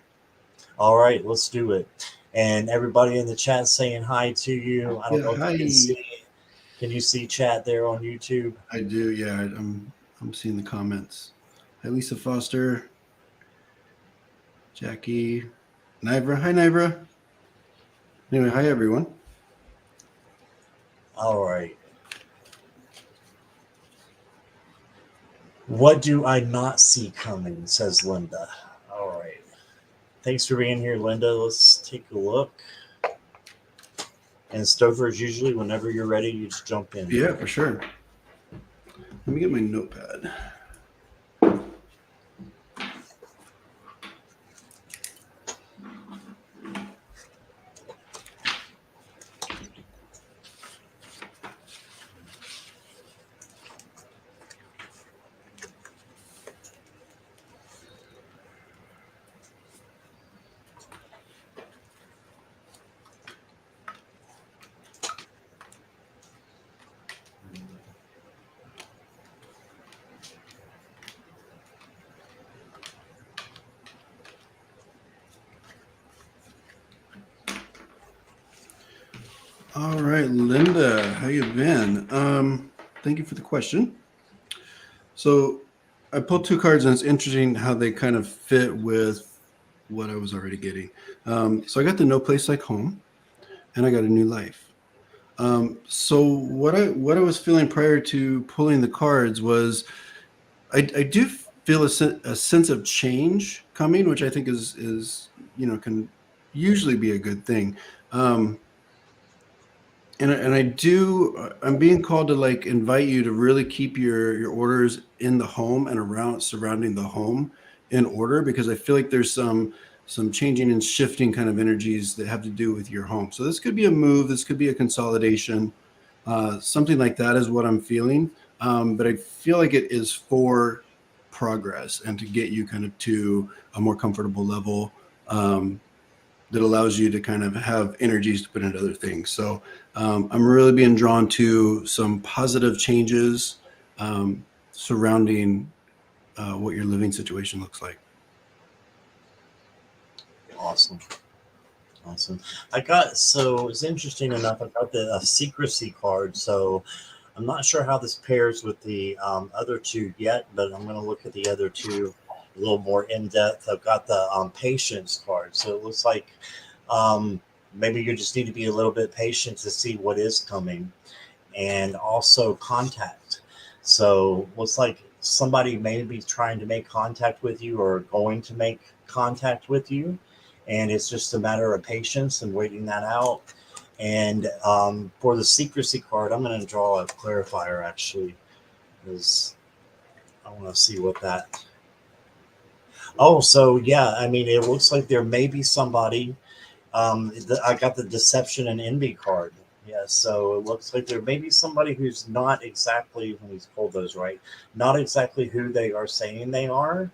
all right, let's do it. And everybody in the chat saying hi to you. I don't Yeah, know if you can hi. see. Can you see chat there on YouTube? I do. Yeah, I'm seeing the comments. Hi, Lisa Foster, Jackie, Nivra. Hi, Nivra. Anyway, hi everyone. All right. What do I not see coming? Says Linda. All right. Thanks for being here, Linda. Let's take a look. And Stover, as usually, whenever you're ready, you just jump in. Yeah, for sure. Let me get my notepad. All right, Linda, how you been? Thank you for the question. So I pulled two cards, and it's interesting how they kind of fit with what I was already getting. So I got the No Place Like Home, and I got a new life. So what I was feeling prior to pulling the cards was I do feel a sense of change coming, which I think is can usually be a good thing. Um, and I do I'm being called to like invite you to really keep your orders in the home and around surrounding the home in order, because I feel like there's some changing and shifting kind of energies that have to do with your home. So this could be a move, this could be a consolidation, something like that is what I'm feeling. But I feel like it is for progress and to get you kind of to a more comfortable level. That allows you to kind of have energies to put into other things. So I'm really being drawn to some positive changes surrounding what your living situation looks like. Awesome. Awesome. So it's interesting enough. I got the secrecy card. So I'm not sure how this pairs with the other two yet, but I'm going to look at the other two a little more in depth. I've got the patience card. So it looks like um, maybe you just need to be a little bit patient to see what is coming, and also contact. So looks like somebody may be trying to make contact with you or going to make contact with you, and it's just a matter of patience and waiting that out. And for the secrecy card, I'm going to draw a clarifier actually, because I want to see what that. Oh, so yeah, I mean, it looks like there may be somebody. I got the deception and envy card. Yeah, so it looks like there may be somebody who's not exactly, let me pull those right, not exactly who they are saying they are.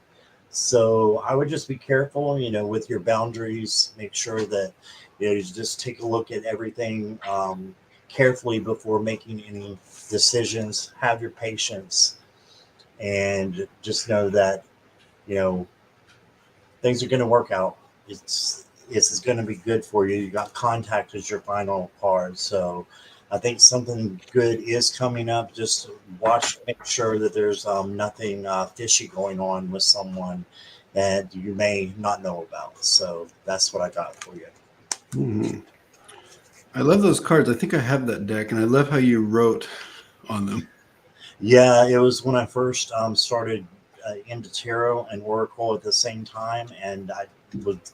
So I would just be careful, with your boundaries. Make sure that you just take a look at everything carefully before making any decisions. Have your patience, and just know that you know things are going to work out. It's going to be good for you. You got contact as your final card, so I think something good is coming up. Just watch, make sure that there's nothing fishy going on with someone that you may not know about. So that's what I got for you. Mhm. I love those cards. I think I have that deck, and I love how you wrote on them. Yeah, it was when I first started into tarot and oracle at the same time, and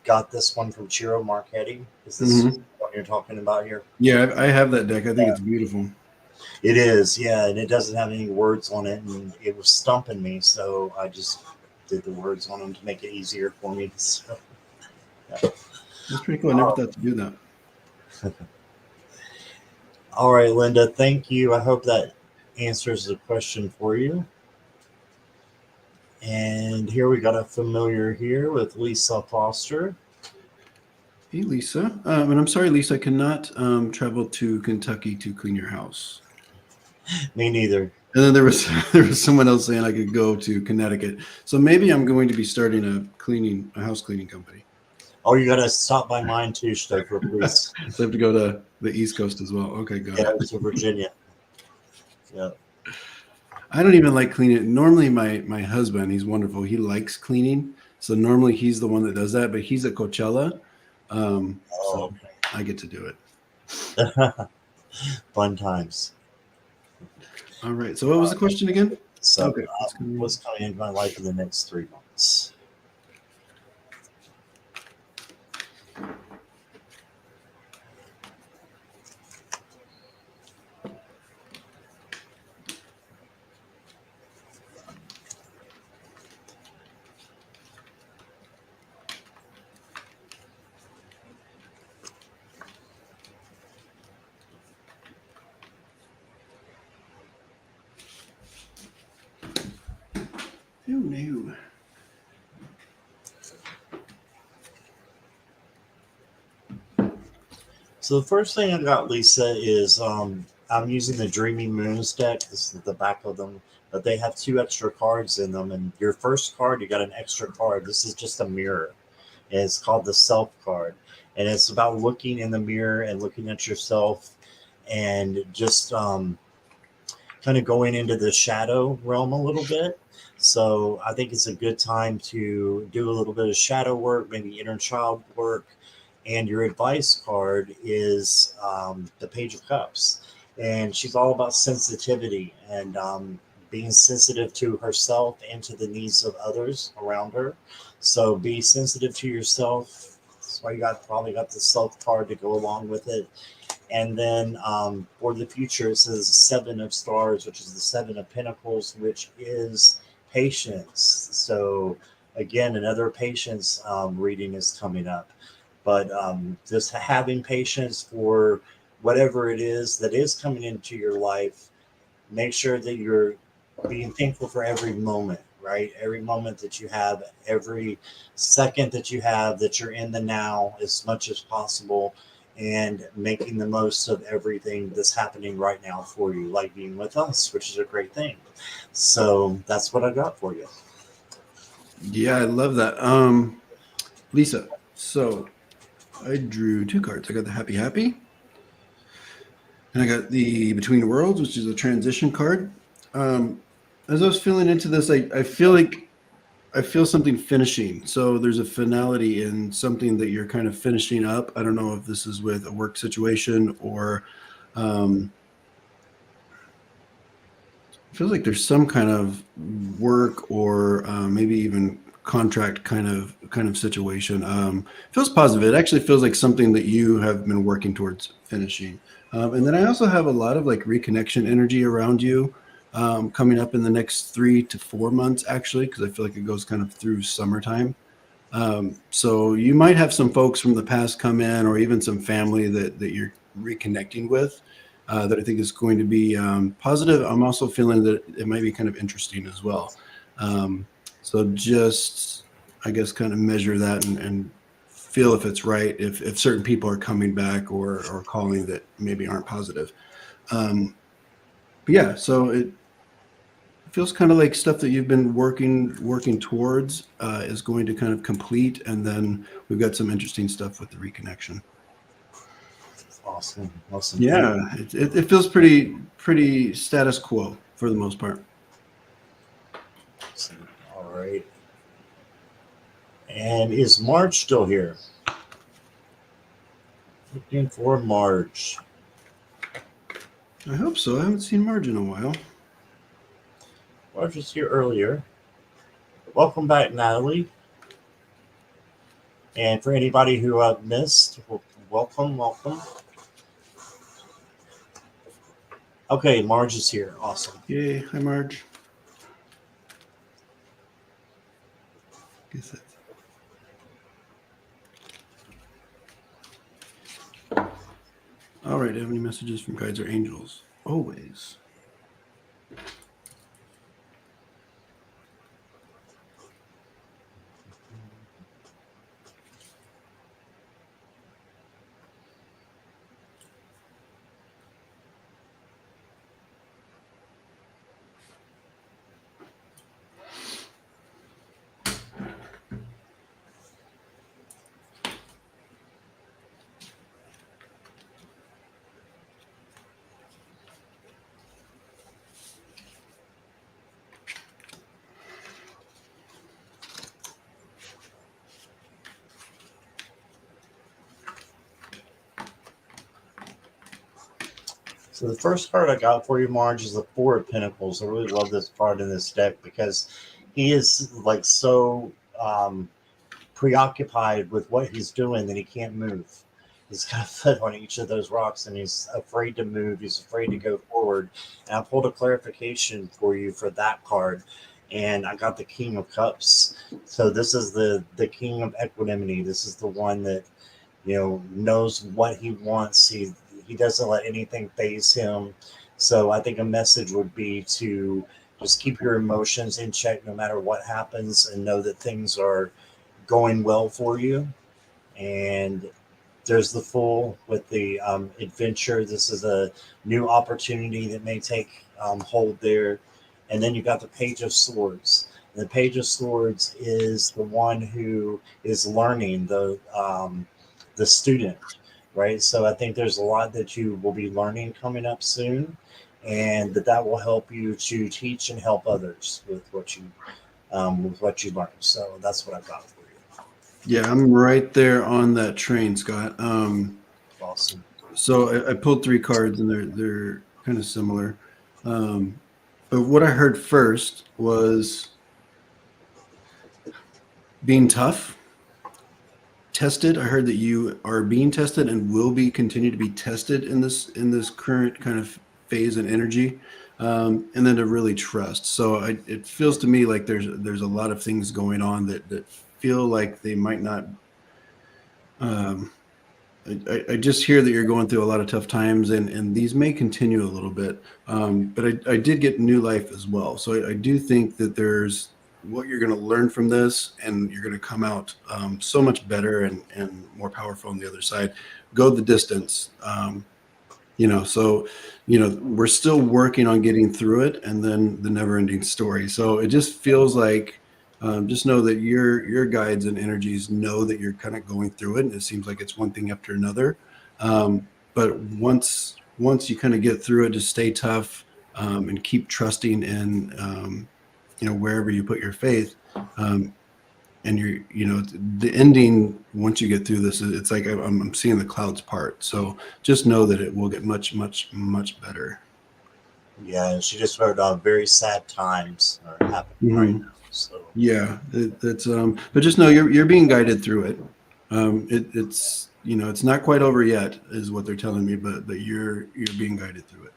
got this one from Chiro Marchetti. Is this Hmm. what you're talking about here? Yeah, I have that deck. I think it's beautiful. It is, yeah, and it doesn't have any words on it, and it was stumping me, so I just did the words on them to make it easier for me. So, yeah. That's pretty cool. I never Oh, thought to do that. all right, Linda, thank you. I hope that answers the question for you. And here we got a familiar here with Lisa Foster. Hey, Lisa. And I'm sorry, Lisa, I cannot travel to Kentucky to clean your house. Me neither. And then there was there was someone else saying I could go to Connecticut. So maybe I'm going to be starting a house cleaning company. Oh, you got to stop by mine too, Stopher, please. So I have to go to the East Coast as well. Okay, got Yeah, it. to Virginia. Yeah. I don't even like cleaning. Normally, my husband, he's wonderful. He likes cleaning, so normally he's the one that does that. But he's at Coachella, so Oh, I get to do it. okay. Fun times. All right. So what was the question again? So, Okay. What's going on? what's coming into my life in the next 3 months? Who knew? So the first thing I got, Lisa, is I'm using the Dreamy Moons deck. This is the back of them, but they have 2 extra cards in them. And your first card, you got an extra card. This is just a mirror. And it's called the Self card, and it's about looking in the mirror and looking at yourself, and just kind of going into the shadow realm a little bit. So I think it's a good time to do a little bit of shadow work, maybe inner child work. And your advice card is the Page of Cups. And she's all about sensitivity and being sensitive to herself and to the needs of others around her. So be sensitive to yourself. That's why you probably got the self card to go along with it. And then for the future, it says 7 of Stars, which is the 7 of Pentacles, which is patience. So again, another patience reading is coming up. But just having patience for whatever it is that is coming into your life. Make sure that you're being thankful for every moment, right? Every moment that you have, every second that you have, that you're in the now as much as possible, and making the most of everything that's happening right now for you, like being with us, which is a great thing. So that's what I got for you. Yeah, I love that. Lisa. So I drew 2 cards. I got the Happy Happy, and I got the Between Worlds, which is a transition card. As I was feeling into this, I feel like I feel something finishing. So there's a finality in something that you're kind of finishing up. I don't know if this is with a work situation or um, it feels like there's some kind of work or maybe even contract kind of situation. Feels positive. It actually feels like something that you have been working towards finishing. And then I also have a lot of like reconnection energy around you coming up in the next 3 to 4 months, actually, because I feel like it goes kind of through summertime. So you might have some folks from the past come in, or even some family that you're reconnecting with. That I think is going to be positive. I'm also feeling that it might be kind of interesting as well. Um, so just, I guess, kind of measure that and feel if it's right, if certain people are coming back or calling that maybe aren't positive. Um, but yeah, so it feels kind of like stuff that you've been working towards is going to kind of complete, and then we've got some interesting stuff with the reconnection. Awesome. Awesome. Thank Yeah, it feels pretty status quo for the most part. you. All right. And is Marge still here? Looking for Marge. I hope so. I haven't seen Marge in a while. Marge was here earlier. Welcome back, Natalie. And for anybody who I've missed, welcome, welcome. Okay, Marge is here. Awesome. Yay! Hi, Marge. Guess that's... All right. Do you have any messages from guides or angels? Always. So the first card I got for you, Marge, is the Four of Pentacles. I really love this card in this deck because he is like so preoccupied with what he's doing that he can't move. He's got a foot on each of those rocks and he's afraid to move. He's afraid to go forward. And I pulled a clarification for you for that card. And I got the King of Cups. So this is the King of Equanimity. This is the one that, knows what he wants. He doesn't let anything phase him. So I think a message would be to just keep your emotions in check no matter what happens and know that things are going well for you. And there's the Fool with the adventure. This is a new opportunity that may take hold there. And then you got the Page of Swords. And the Page of Swords is the one who is learning, the student, right? So I think there's a lot that you will be learning coming up soon, and that will help you to teach and help others with what you learn. So that's what I got for you. Yeah, I'm right there on that train, Scott. Awesome. So I pulled 3 cards, and they're kind of similar. But what I heard first was being tough, tested. I heard that you are being tested and will be continue to be tested in this current kind of phase and energy, and then to really trust. So it feels to me like there's a lot of things going on that feel like they might not. Um, I just hear that you're going through a lot of tough times, and these may continue a little bit. But I did get new life as well. So I do think that there's what you're going to learn from this, and you're going to come out so much better and more powerful on the other side. Go the distance. So we're still working on getting through it, and then the never-ending story. So it just feels like just know that your guides and energies know that you're kind of going through it, and it seems like it's one thing after another. But once you kind of get through it, just stay tough and keep trusting, and wherever you put your faith. Um, and the ending, once you get through this, it's like I'm seeing the clouds part. So just know that it will get much, much, much better. Yeah, and she just heard very sad times are happening right Hmm. now. So Yeah, that's but just know you're being guided through it. It's it's not quite over yet, is what they're telling me, but you're being guided through it.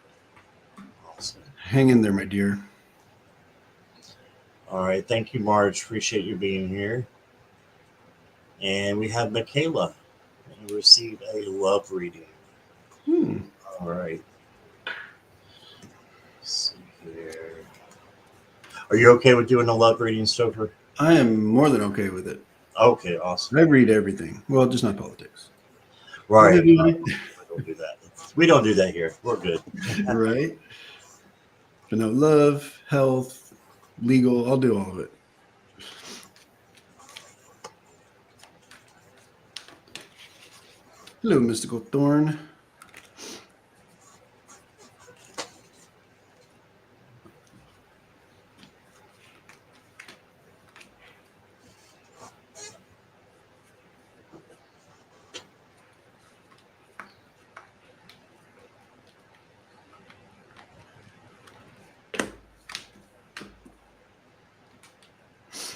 awesome. Hang in there, my dear. All right, thank you, Marge. Appreciate you being here. And we have Michaela. You received a love reading. Hmm. All right. Let's see here. Are you okay with doing a love reading, Stopher? I am more than okay with it. Okay, awesome. I read everything. Well, just not politics. I'll Right. give you money. We don't do that. We don't do that here. We're good. Right? But no, love, health, legal, I'll do all of it. Hello, Mystical Thorn.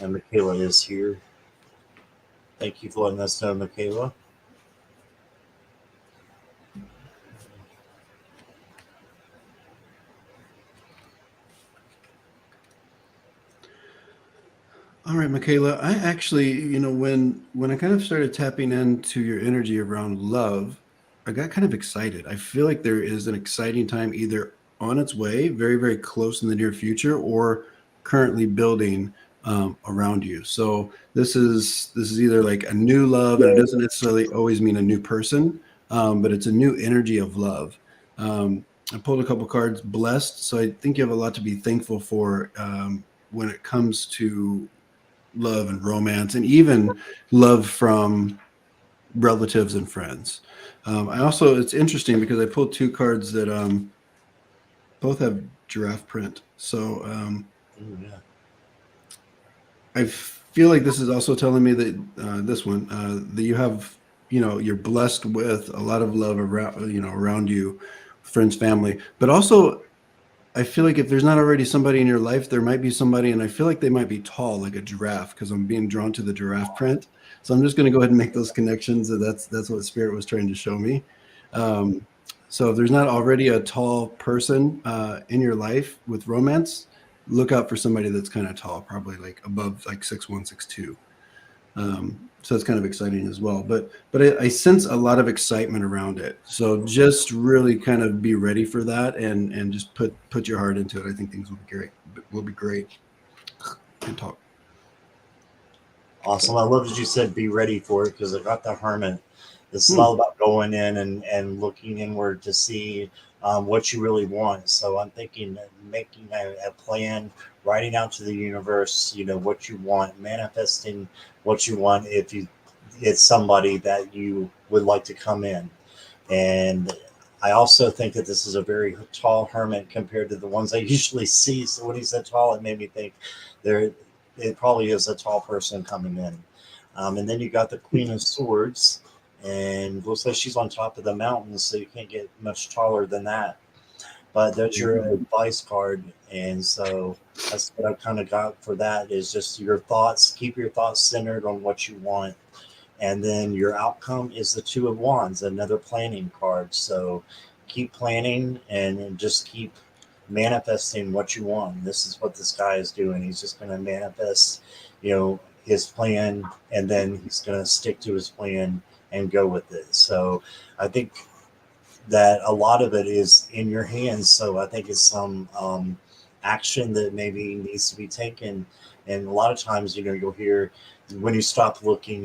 And Michaela is here. Thank you for letting us know, Michaela. All right, Michaela. I actually, when I kind of started tapping into your energy around love, I got kind of excited. I feel like there is an exciting time either on its way, very, very close in the near future, or currently building around you. So this is either like a new love, and it doesn't necessarily always mean a new person, but it's a new energy of love. I pulled a couple cards, blessed. So I think you have a lot to be thankful for when it comes to love and romance, and even love from relatives and friends. I also, it's interesting because I pulled two cards that both have giraffe print. So Ooh, yeah. I feel like this is also telling me that this one that you have, you're blessed with a lot of love around, around you, friends, family, but also I feel like if there's not already somebody in your life, there might be somebody, and I feel like they might be tall, like a giraffe, because I'm being drawn to the giraffe print. So I'm just going to go ahead and make those connections. That's what Spirit was trying to show me. Um, so if there's not already a tall person in your life with romance, look out for somebody that's kind of tall, probably like above like 6'1", 6'2". So that's kind of exciting as well. But I sense a lot of excitement around it. So just really kind of be ready for that, and just put your heart into it. I think things will be great. Will be great. Can talk. Awesome. I love that you said be ready for it because I got the hermit. This is Hmm. all about going in and looking inward to see what you really want. So I'm thinking that making a plan, writing out to the universe, what you want, manifesting what you want if you it's somebody that you would like to come in. And I also think that this is a very tall hermit compared to the ones I usually see. So when he said tall, it made me think there it probably is a tall person coming in. And then you got the Queen of Swords, and looks like she's on top of the mountain, so you can't get much taller than that. But that's your advice card, and so that's what I kind of got for that is just your thoughts. Keep your thoughts centered on what you want, and then your outcome is the Two of Wands, another planning card. So keep planning and just keep manifesting what you want. This is what this guy is doing. He's just going to manifest, his plan, and then he's going to stick to his plan and go with it. So I think that a lot of it is in your hands. So I think it's some action that maybe needs to be taken. And a lot of times, you'll hear when you stop looking,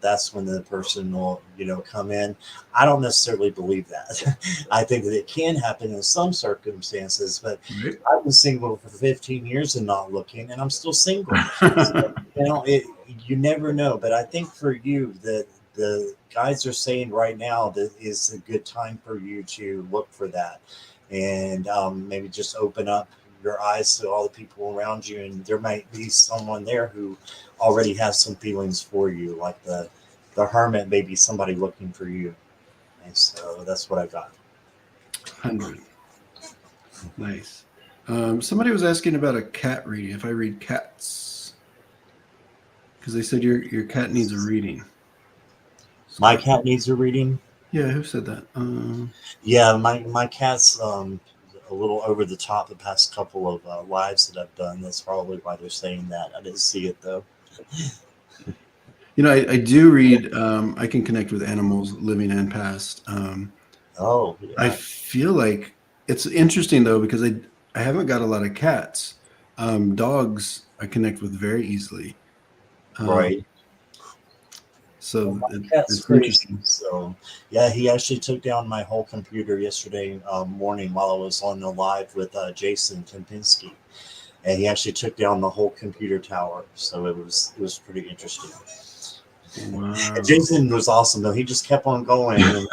that's when the person will, come in. I don't necessarily believe that. I think that it can happen in some circumstances, but Right. I've been single for 15 years and not looking, and I'm still single. So, you never know. But I think for you, the guys are saying right now that is a good time for you to look for that and maybe just open up your eyes to all the people around you, and there might be someone there who already has some feelings for you, like the hermit may be somebody looking for you. And so that's what I got. 100. Nice. Somebody was asking about a cat reading. If I read cats, because they said your cat needs a reading. My Scott. cat needs a reading. Yeah, who said that? Yeah, my cat's a little over the top the past couple of lives that I've done. That's probably why they're saying that. I didn't see it though. I do read. I can connect with animals, living and past. Oh I yeah, feel like it's interesting though because I haven't got a lot of cats. Dogs I connect with very easily. Um, right. Well, so my cat's it's crazy. interesting. So yeah, he actually took down my whole computer yesterday morning while I was on the live with Jason Kempinski, and he actually took down the whole computer tower. So it was pretty interesting. And Wow. Jason was awesome though. He just kept on going and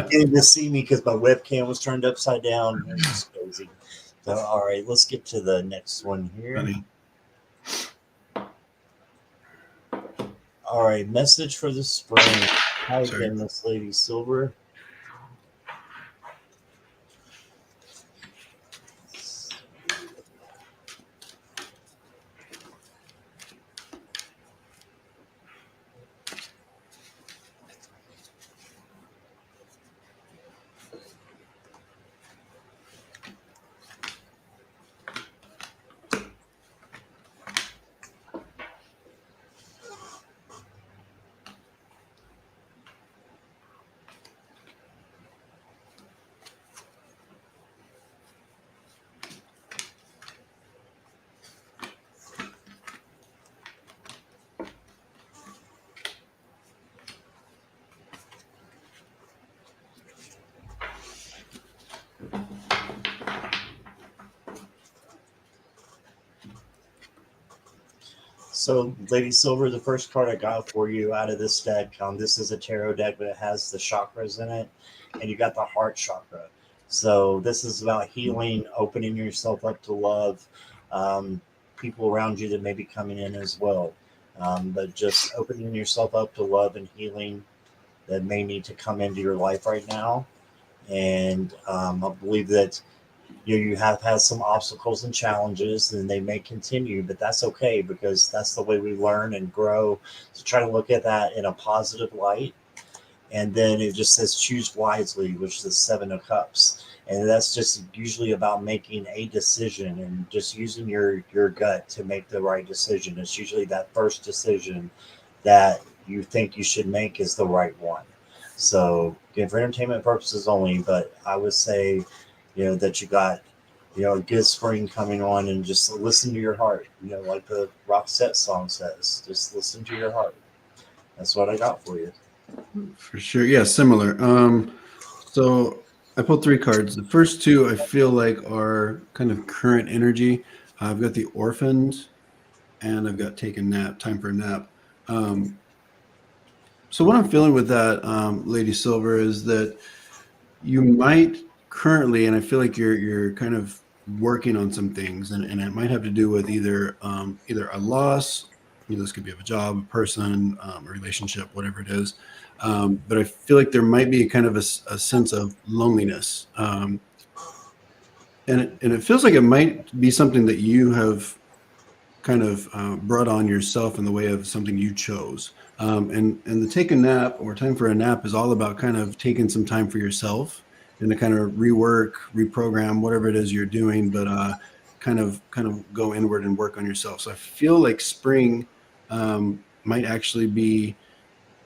didn't even see me because my webcam was turned upside down. It was just crazy. So all right, let's get to the next one here. Funny. All right, message for the spring. Hi Sorry. again, Miss Lady Silver. So, Lady Silver, the first card I got for you out of this deck, this is a tarot deck, but it has the chakras in it, and you got the heart chakra. So, this is about healing, opening yourself up to love, um, people around you that may be coming in as well. But just opening yourself up to love and healing that may need to come into your life right now. And I believe that you have had some obstacles and challenges and they may continue, but that's okay because that's the way we learn and grow. So try to look at that in a positive light. And then it just says choose wisely, which is the 7 of cups, and that's just usually about making a decision and just using your gut to make the right decision. It's usually that first decision that you think you should make is the right one. So again, for entertainment purposes only, but I would say, that you got, a good spring coming on, and just listen to your heart. Like the Roxette song says, just listen to your heart. That's what I got for you. For sure. Yeah, similar. So I pulled 3 cards. The first 2 I feel like are kind of current energy. I've got the orphaned and I've got take a nap, time for a nap. Um, so what I'm feeling with that, Lady Silver, is that you might currently, and I feel like you're kind of working on some things, and it might have to do with either a loss. This could be of a job, a person, a relationship, whatever it is. But I feel like there might be kind of a sense of loneliness, and it feels like it might be something that you have kind of brought on yourself in the way of something you chose. And the take a nap or time for a nap is all about kind of taking some time for yourself and to kind of rework, reprogram whatever it is you're doing, but kind of go inward and work on yourself. So I feel like spring might actually be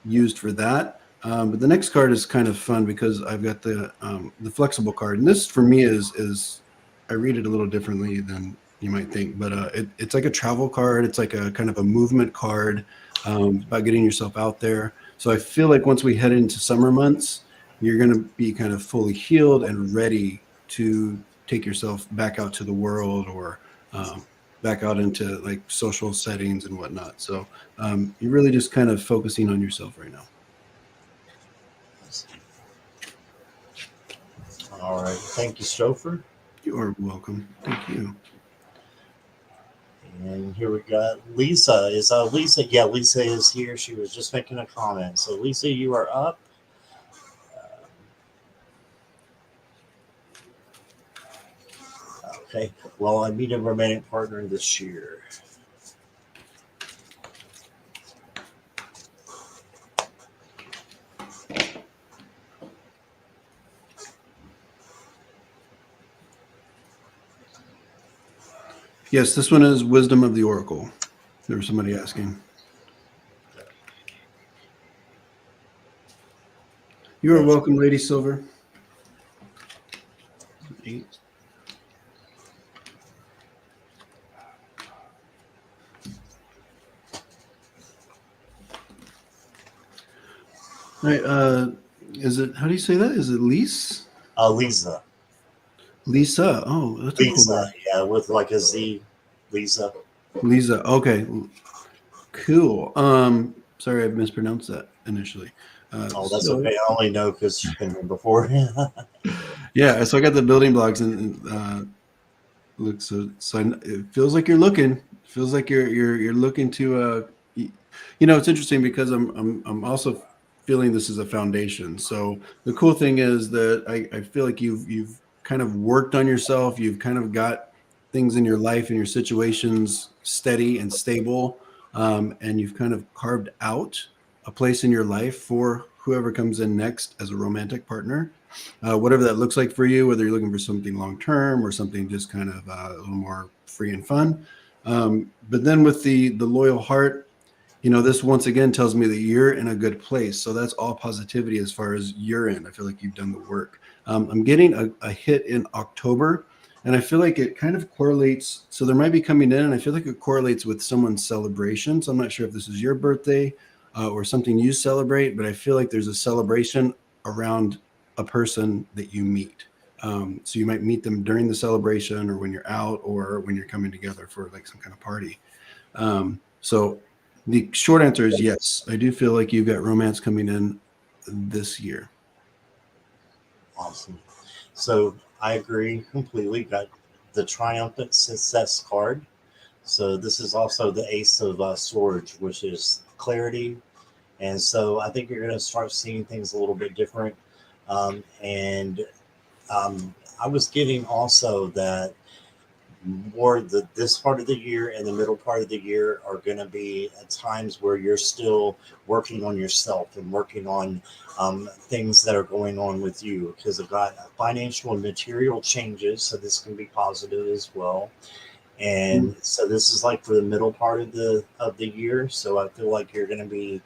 used for that. But the next card is kind of fun because I've got the flexible card, and this for me is I read it a little differently than you might think, but it's like a travel card. It's like a kind of a movement card about getting yourself out there. So I feel like once we head into summer months, you're going to be kind of fully healed and ready to take yourself back out to the world or back out into like social settings and whatnot. So you're really just kind of focusing on yourself right now. All right. Thank you, Stopher. You are welcome. Thank you. And here we got Lisa. Is Lisa? Yeah, Lisa is here. She was just making a comment. So Lisa, you are up. Okay. Well, I need a romantic partner this year. Yes, this one is Wisdom of the Oracle. There was somebody asking. You are welcome, Lady Silver. 8. All right. Is it, how do you say that? Is it Lise? Lisa. Lisa. Oh, that's a cool Lisa. name. Yeah, with like a Z. Lisa. Lisa. Okay. Cool. Sorry I mispronounced that initially. Oh, that's okay. I only know because she's been here before. Yeah, so I got the building blocks and look, it feels like you're looking. It feels like you're looking to it's interesting because I'm also feeling this is a foundation. So the cool thing is that I feel like you've kind of worked on yourself. You've kind of got things in your life and your situations steady and stable, and you've kind of carved out a place in your life for whoever comes in next as a romantic partner, whatever that looks like for you, whether you're looking for something long term or something just kind of a little more free and fun. But then with the loyal heart, this once again tells me that you're in a good place. So that's all positivity as far as you're in. I feel like you've done the work. I'm getting a hit in October, and I feel like it kind of correlates. So there might be coming in, and I feel like it correlates with someone's celebration. So I'm not sure if this is your birthday or something you celebrate, but I feel like there's a celebration around a person that you meet. So you might meet them during the celebration or when you're out or when you're coming together for like some kind of party. So the short answer is yes. I do feel like you've got romance coming in this year. Awesome. So I agree completely. Got the triumphant success card. So this is also the Ace of Swords, which is clarity. And so I think you're going to start seeing things a little bit different. And I was getting also that more this part of the year and the middle part of the year are going to be at times where you're still working on yourself and working on things that are going on with you, because I've got financial and material changes, so this can be positive as well. And so this is like for the middle part of the year, so I feel like you're going to be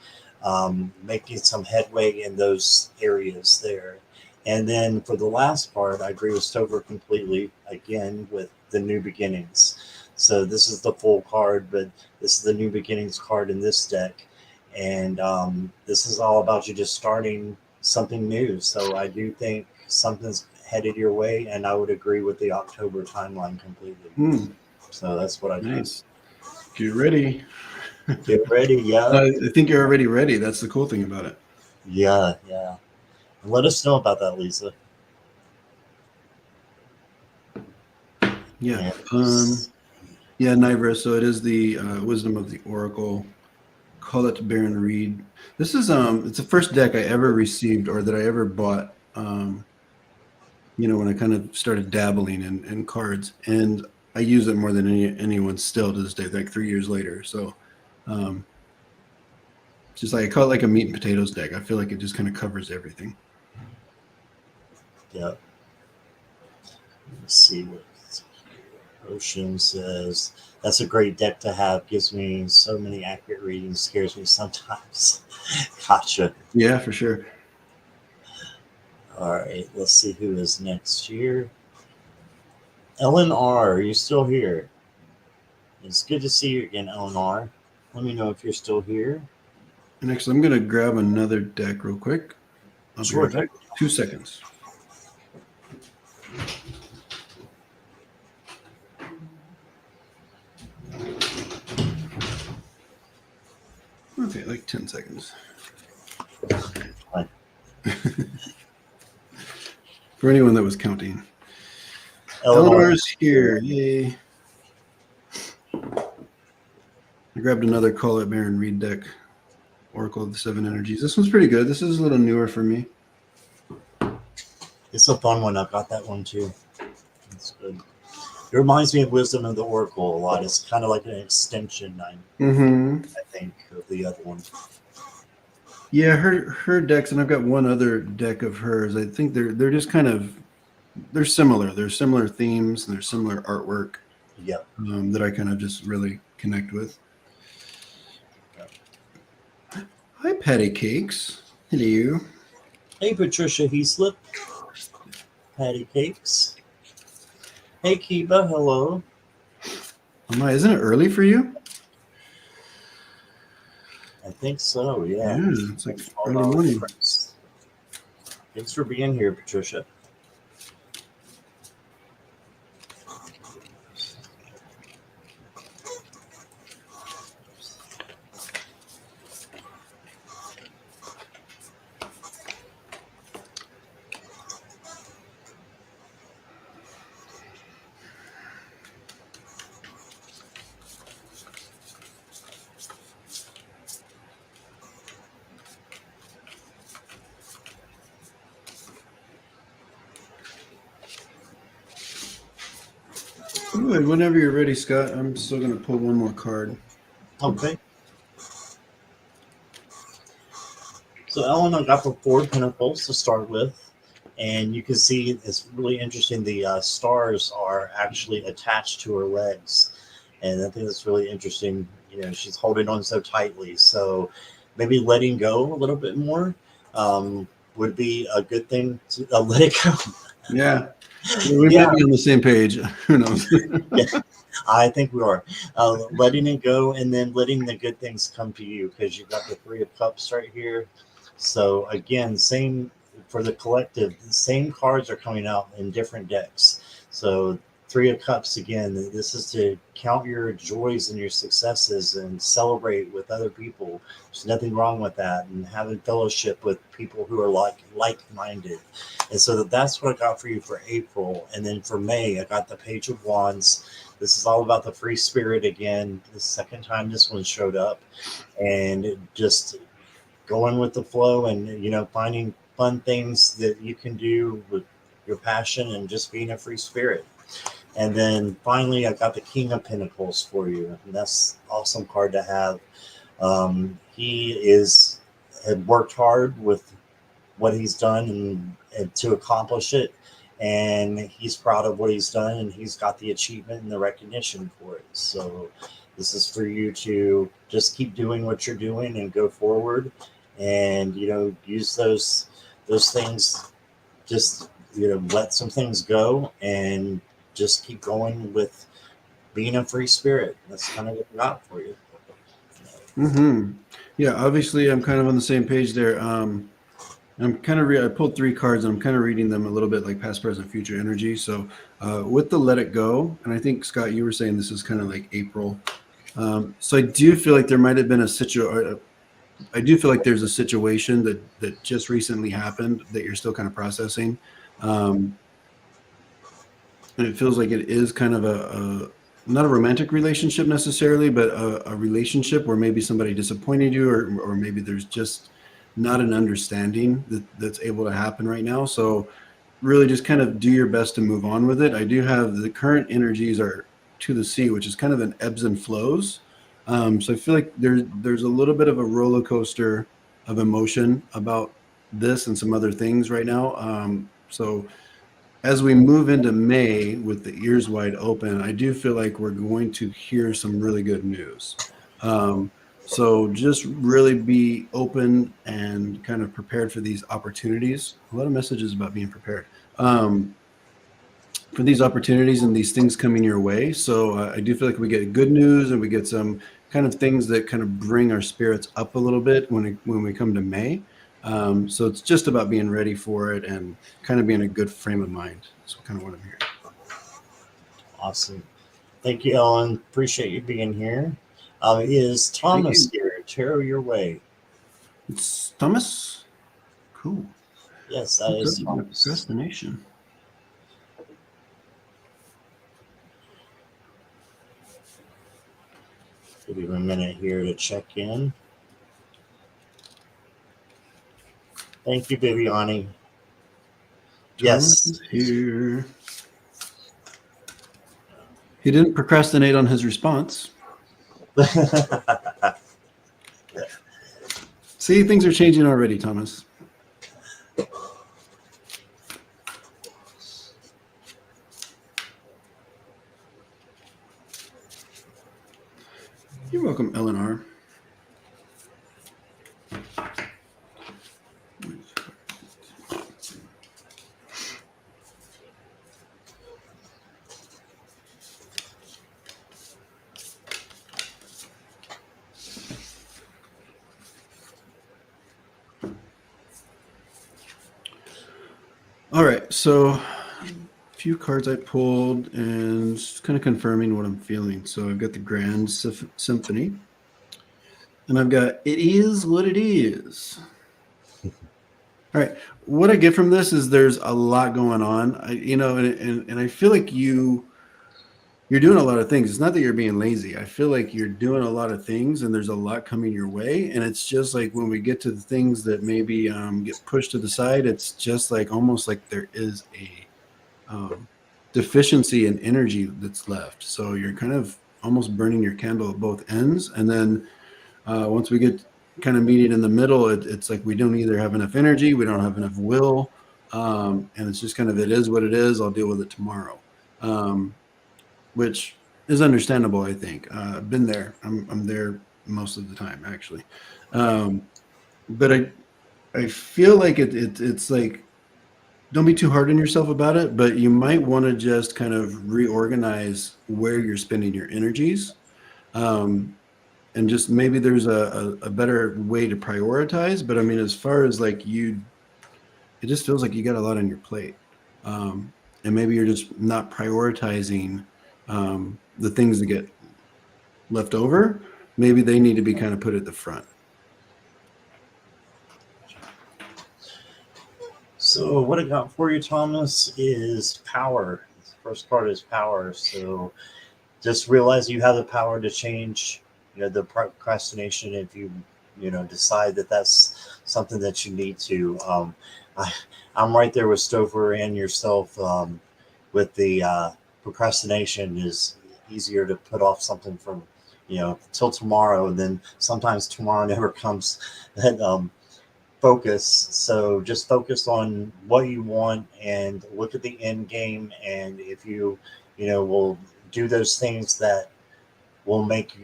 making some headway in those areas there. And then for the last part, I agree with Stover completely, again, with the new beginnings. So this is the full card, but this is the new beginnings card in this deck. And this is all about you just starting something new. So I do think something's headed your way, and I would agree with the October timeline completely. So that's what I think. Nice. Get ready. Get ready, yeah. I think you're already ready. That's the cool thing about it. Yeah, yeah. And let us know about that, Lisa. Yeah. And Yeah, Nivra. So it is the Wisdom of the Oracle. Call it Baron Reed. This is it's the first deck I ever received or that I ever bought. When I kind of started dabbling in cards, and I use it more than anyone still to this day, like 3 years later. So just like I call it like a meat and potatoes deck. I feel like it just kind of covers everything. yeah. Let's see what Ocean says. That's a great deck to have. Gives me so many accurate readings. Scares me sometimes. Gotcha. Yeah, for sure. All right. Let's see who is next here. Ellen R. Are you still here? It's good to see you again, Ellen R. Let me know if you're still here. And actually, I'm going to grab another deck real quick. I'll be right back. 2 seconds. Okay, like 10 seconds. For anyone that was counting. Eleanor's here. Yay. I grabbed another Call It Baron Reed deck, Oracle of the Seven Energies. This one's pretty good. This is a little newer for me. It's a fun one. I've got that one too. It's good. It reminds me of Wisdom of the Oracle a lot. It's kind of like an extension, I think, of the other one. Yeah, her decks, and I've got one other deck of hers. I think they're just kind of they're similar. They're similar themes and they're similar artwork. Yep. That I kind of just really connect with. Yep. Hi, Patty Cakes. Hello. Hey, Patricia Heaslip. Patty Cakes. Hey, Kiba. Hello. Oh my, isn't it early for you? I think so, yeah. Yeah, it's like early morning. Thanks for being here, Patricia. Good. Whenever you're ready, Scott, I'm still going to pull one more card. Okay. So Ellen, I got the 4 Pentacles to start with, and you can see it's really interesting. The stars are actually attached to her legs, and I think that's really interesting. You know, she's holding on so tightly. So maybe letting go a little bit more would be a good thing to let it go. Yeah. We might be on the same page. Who knows? Yeah, I think we are. Letting it go and then letting the good things come to you, because you've got the 3 of Cups right here. So again, same for the collective, the same cards are coming out in different decks. So 3 of Cups, again, this is to count your joys and your successes and celebrate with other people. There's nothing wrong with that, and having fellowship with people who are like-minded. And so that's what I got for you for April. And then for May, I got the Page of Wands. This is all about the free spirit again. The second time this one showed up, and just going with the flow, and finding fun things that you can do with your passion and just being a free spirit. And then finally, I got the King of Pentacles for you, and that's an awesome card to have. He had worked hard with what he's done and to accomplish it, and he's proud of what he's done, and he's got the achievement and the recognition for it. So this is for you to just keep doing what you're doing and go forward, and use those things. Just let some things go and just keep going with being a free spirit. That's kind of what I got for you. Yeah, obviously I'm kind of on the same page there. I'm kind of I pulled 3 cards, and I'm kind of reading them a little bit like past, present, future energy. So with the let it go, and I think, Scott, you were saying this is kind of like April. So I do feel like there might have been I do feel like there's a situation that just recently happened that you're still kind of processing. And it feels like it is kind of a not a romantic relationship necessarily, but a relationship where maybe somebody disappointed you, or maybe there's just not an understanding that's able to happen right now. So really just kind of do your best to move on with it. I do have the current energies are to the sea, which is kind of an ebbs and flows. So I feel like there's a little bit of a roller coaster of emotion about this and some other things right now. So as we move into May with the ears wide open, I do feel like we're going to hear some really good news. So just really be open and kind of prepared for these opportunities. A lot of messages about being prepared for these opportunities and these things coming your way. So I do feel like we get good news, and we get some kind of things that kind of bring our spirits up a little bit when we come to May. So it's just about being ready for it and kind of being a good frame of mind. That's kind of what I'm hearing. Awesome. Thank you, Ellen. Appreciate you being here. Is Thomas here? Tarot your way. It's Thomas. Cool. Yes, that is Thomas. Procrastination. Give you a minute here to check in. Thank you, Bibiani. Thomas Yes. is here. He didn't procrastinate on his response. See, things are changing already, Thomas. You're welcome, Eleanor. All right, so a few cards I pulled and just kind of confirming what I'm feeling. So I've got the Grand Symphony, and I've got It Is What It Is. All right, what I get from this is there's a lot going on. And I feel like you're doing a lot of things. It's not that you're being lazy. I feel like you're doing a lot of things and there's a lot coming your way. And it's just like when we get to the things that maybe get pushed to the side, it's just like almost like there is a deficiency in energy that's left. So you're kind of almost burning your candle at both ends. And then once we get kind of meeting in the middle, it's like we don't either have enough energy, we don't have enough will. And it's just kind of, it is what it is. I'll deal with it tomorrow. Which is understandable, I think. I've been there. I'm there most of the time, actually. But I feel like it's like, don't be too hard on yourself about it, but you might want to just kind of reorganize where you're spending your energies. And just maybe there's a better way to prioritize. But I mean, as far as like it just feels like you got a lot on your plate. And maybe you're just not prioritizing the things that get left over. Maybe they need to be kind of put at the front. So what I got for you, Thomas, is power. The first part is power. So just realize you have the power to change, the procrastination if you decide that that's something that you need to. I, I'm right there with Stopher and yourself. With the procrastination is easier to put off something from, till tomorrow, and then sometimes tomorrow never comes. And focus. So just focus on what you want and look at the end game. And if will do those things that will make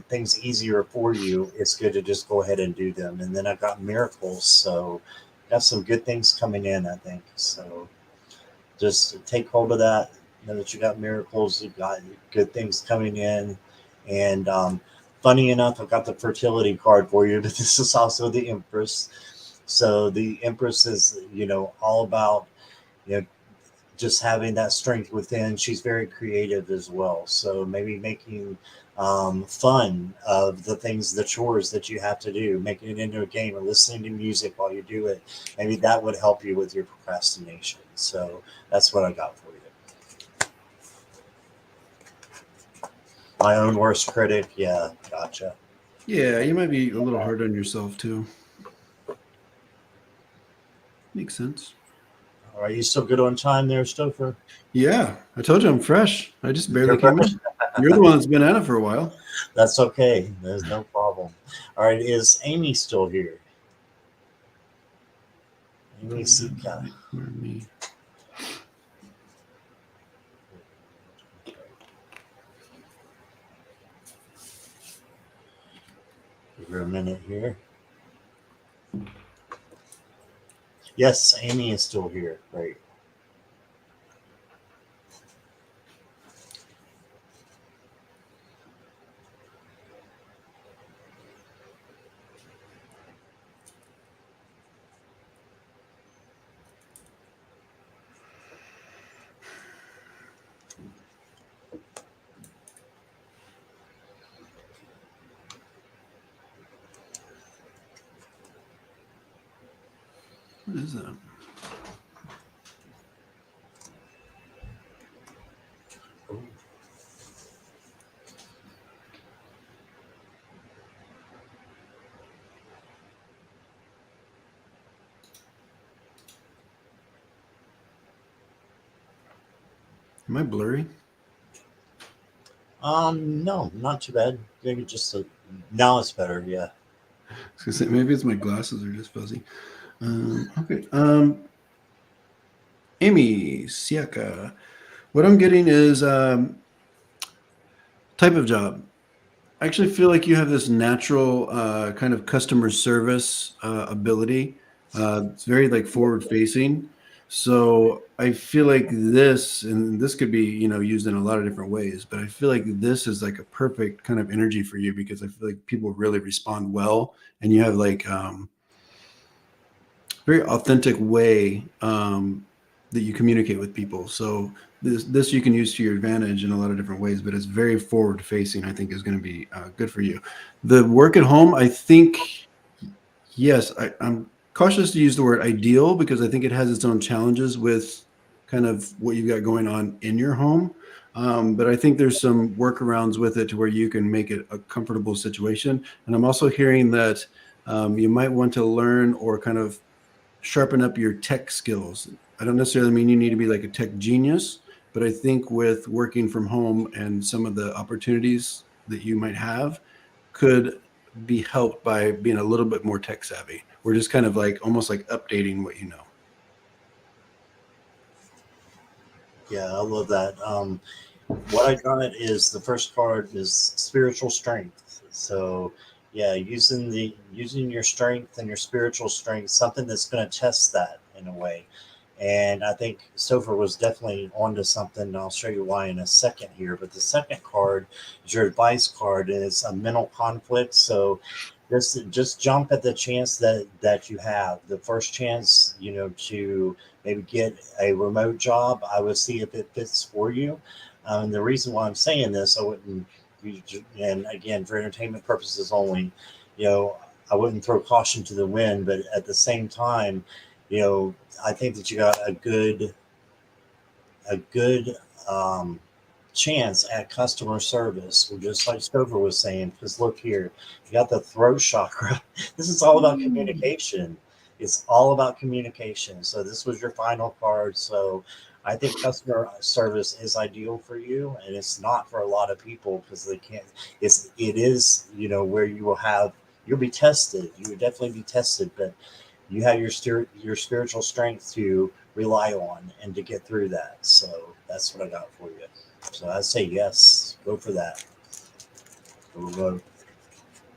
things easier for you, it's good to just go ahead and do them. And then I've got miracles, so got some good things coming in, I think. So just take hold of that. Know that you got miracles, you got good things coming in. And funny enough, I've got the fertility card for you, but this is also the Empress. So the Empress is, all about, you know, just having that strength within. She's very creative as well. So maybe making fun of the things, the chores that you have to do, making it into a game or listening to music while you do it. Maybe that would help you with your procrastination. So that's what I got for you. My own worst critic. Yeah, gotcha. Yeah, you might be a little hard on yourself too. Makes sense. Are you still good on time there, Stopher? Yeah, I told you I'm fresh. I just barely You're came fresh. in. You're the one that's been at it for a while. That's okay. There's no problem. All right, is Amy still here? Amy Sika. Me. Give her a minute here. Yes, Amy is still here. Great. What is that? Am I blurry? No, not too bad. Maybe just now it's better. Yeah. I was gonna say, maybe it's my glasses are just fuzzy. Okay. Amy Siaka. What I'm getting is type of job. I actually feel like you have this natural kind of customer service ability. It's very like forward facing. So I feel like this, and this could be, used in a lot of different ways, but I feel like this is like a perfect kind of energy for you because I feel like people really respond well and you have like very authentic way that you communicate with people. So this you can use to your advantage in a lot of different ways, but it's very forward facing. I think is going to be good for you. The work at home, I think, yes, I'm cautious to use the word ideal because I think it has its own challenges with kind of what you've got going on in your home. But I think there's some workarounds with it to where you can make it a comfortable situation. And I'm also hearing that you might want to learn or kind of sharpen up your tech skills. I don't necessarily mean you need to be like a tech genius, but I think with working from home and some of the opportunities that you might have could be helped by being a little bit more tech savvy. We're just kind of like almost like updating what you know. Yeah, I love that. What I got is the first card is spiritual strength. So yeah, using your strength and your spiritual strength, something that's going to test that in a way. And I think Stopher was definitely onto something. And I'll show you why in a second here. But the second card is your advice card, and it's a mental conflict. So just jump at the chance that you have. The first chance, to maybe get a remote job. I would see if it fits for you. And the reason why I'm saying this, I wouldn't, and again, for entertainment purposes only, you know, I wouldn't throw caution to the wind, but at the same time, you know, I think that you got a good um, chance at customer service. Well, just like Stover was saying, because look here, you got the throat chakra. This is all about communication. It's all about communication. So this was your final card. So I think customer service is ideal for you, and it's not for a lot of people because they can't. It is where you'll be tested. You would definitely be tested, but you have your spiritual strength to rely on and to get through that. So that's what I got for you. So I say yes, go for that. Go.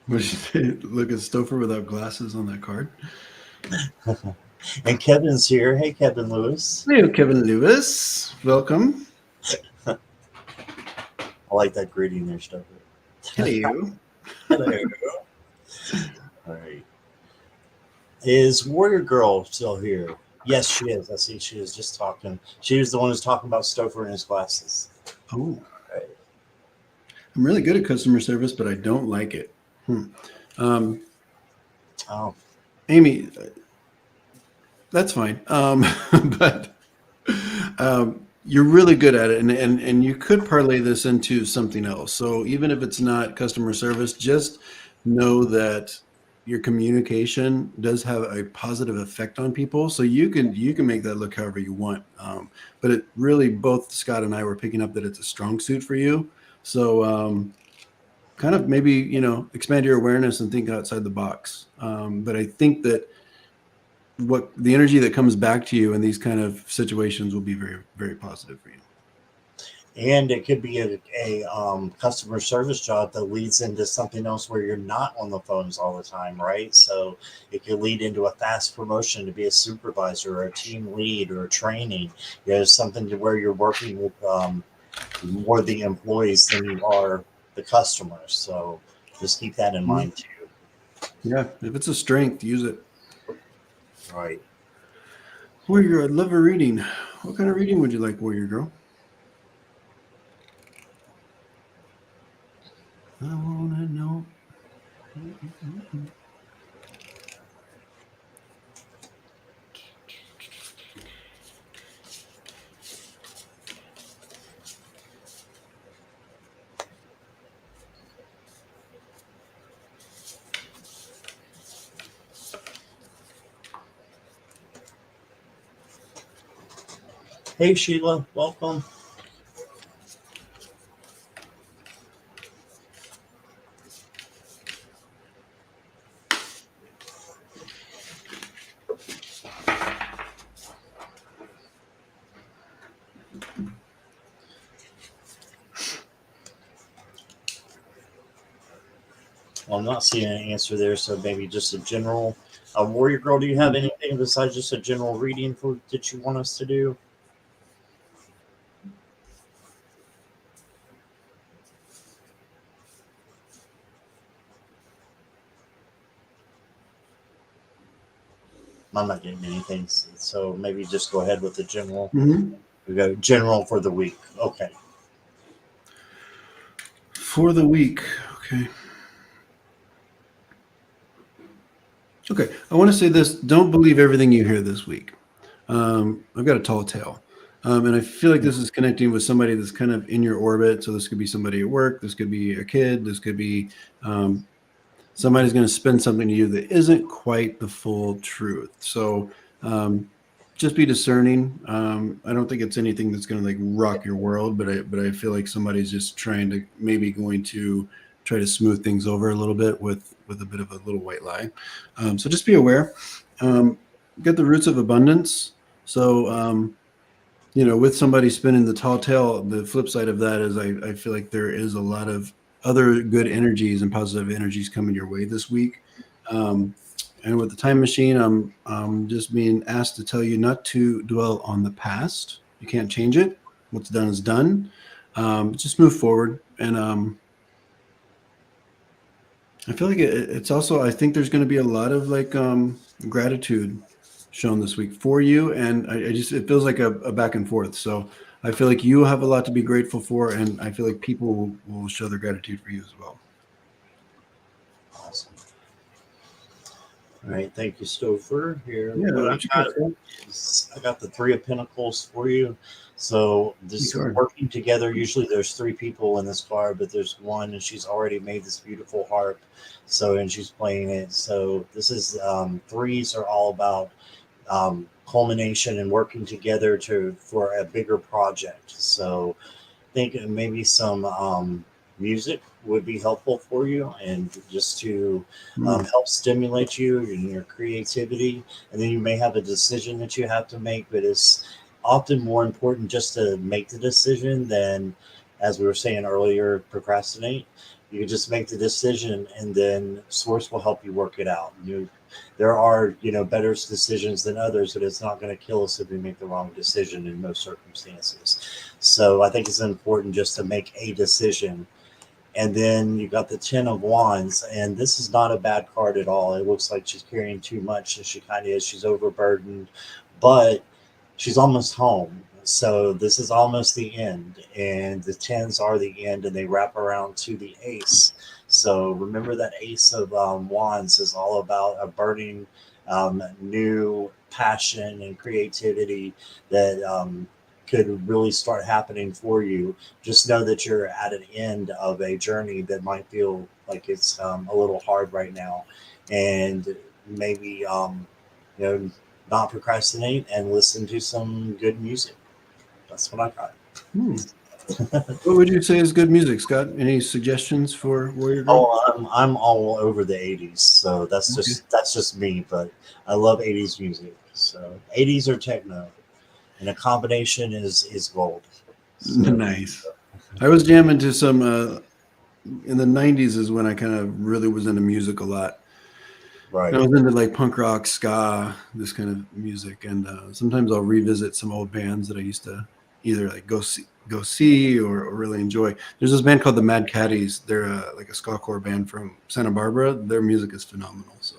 What did you say? Look at Stopher without glasses on that card. And Kevin's here. Hey, Kevin Lewis. Hey, Kevin Lewis. Welcome. I like that greeting there, Stoker. Hello. Hello. All right. Is Warrior Girl still here? Yes, she is. I see she is just talking. She was the one who's talking about Stoker and his glasses. Oh, Right. I'm really good at customer service, but I don't like it. Um, Oh, Amy, that's fine. But you're really good at it, and you could parlay this into something else. So even if it's not customer service, just know that your communication does have a positive effect on people. So you can make that look however you want. But it really, both Scott and I were picking up that it's a strong suit for you. So kind of maybe expand your awareness and think outside the box. But I think that what the energy that comes back to you in these kind of situations will be very, very positive for you. and it could be a customer service job that leads into something else where you're not on the phones all the time, right? So it could lead into a fast promotion to be a supervisor or a team lead or training. Something to where you're working with more the employees than you are the customers. So just keep that in mind too. Yeah, if it's a strength, use it. Right. Warrior, I'd love a reading. What kind of reading would you like, Warrior Girl? I wanna know. Hey Sheila, welcome. Well, I'm not seeing an answer there, so maybe just a general. Warrior Girl, do you have anything besides just a general reading for that you want us to do? I'm not getting anything, so maybe just go ahead with the general. Mm-hmm. We go general for the week. Okay. For the week. Okay. Okay. I want to say this. Don't believe everything you hear this week. I've got a tall tale. And I feel like this is connecting with somebody that's kind of in your orbit. So this could be somebody at work. This could be a kid. This could be um, somebody's going to spin something to you that isn't quite the full truth. So um, just be discerning. I don't think it's anything that's going to like rock your world, but I feel like somebody's just trying to maybe going to try to smooth things over a little bit with a bit of a little white lie. So just be aware. Um, get the roots of abundance. So with somebody spinning the tall tale, the flip side of that is I feel like there is a lot of other good energies and positive energies coming your way this week. Um, and with the time machine, I'm just being asked to tell you not to dwell on the past. You can't change it. What's done is done. Just move forward. And I feel like it's also, I think there's going to be a lot of like gratitude shown this week for you. And I just, it feels like a back and forth. So I feel like you have a lot to be grateful for. And I feel like people will show their gratitude for you as well. Awesome. All right. Thank you, Stopher. Here, Yeah. what I What you got, got Scott? is I got the Three of Pentacles for you. So Good this card. working together. Usually, there's three people in this card, but there's one, and she's already made this beautiful harp. So, and she's playing it. So this is threes are all about culmination and working together to for a bigger project. So think maybe some music would be helpful for you and just to Hmm. help stimulate you in your creativity. And then you may have a decision that you have to make, but it's often more important just to make the decision than, as we were saying earlier, procrastinate. You can just make the decision and then source will help you work it out. There are better decisions than others, but it's not going to kill us if we make the wrong decision in most circumstances. So I think it's important just to make a decision. And then you got the Ten of Wands, and this is not a bad card at all. It looks like she's carrying too much, and she kind of is. She's overburdened, but she's almost home. So this is almost the end, and the tens are the end, and they wrap around to the ace. So remember that ace of wands is all about a burning new passion and creativity that could really start happening for you. Just know that you're at an end of a journey that might feel like it's a little hard right now, and maybe you know not procrastinate and listen to some good music. That's what I got. Hmm. What would you say is good music, Scott? Any suggestions for Warrior Girl? Oh, I'm all over the '80s, so Okay. that's just me. But I love '80s music. So '80s or techno, and a combination is gold. So Nice. I was jamming to some in the 90s is when I kind of really was into music a lot. And I right, was into like punk rock, ska, this kind of music. And sometimes I'll revisit some old bands that I used to either like go see or really enjoy. There's this band called the Mad Caddies. They're like a ska core band from Santa Barbara. Their music is phenomenal. So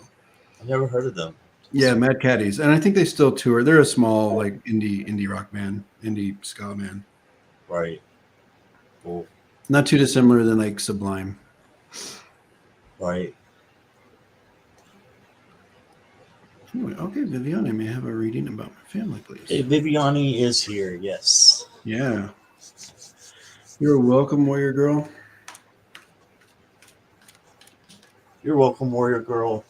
I've never heard of them. yeah, Mad Caddies, and I think they still tour. They're a small like indie rock band, indie ska band. Right, cool. Not too dissimilar than like Sublime. Right. Anyway, okay, Viviane, may I have a reading about my family, Hey, please? Viviani is here. Yes, Yeah, you're welcome, Warrior Girl. you're welcome, Warrior Girl.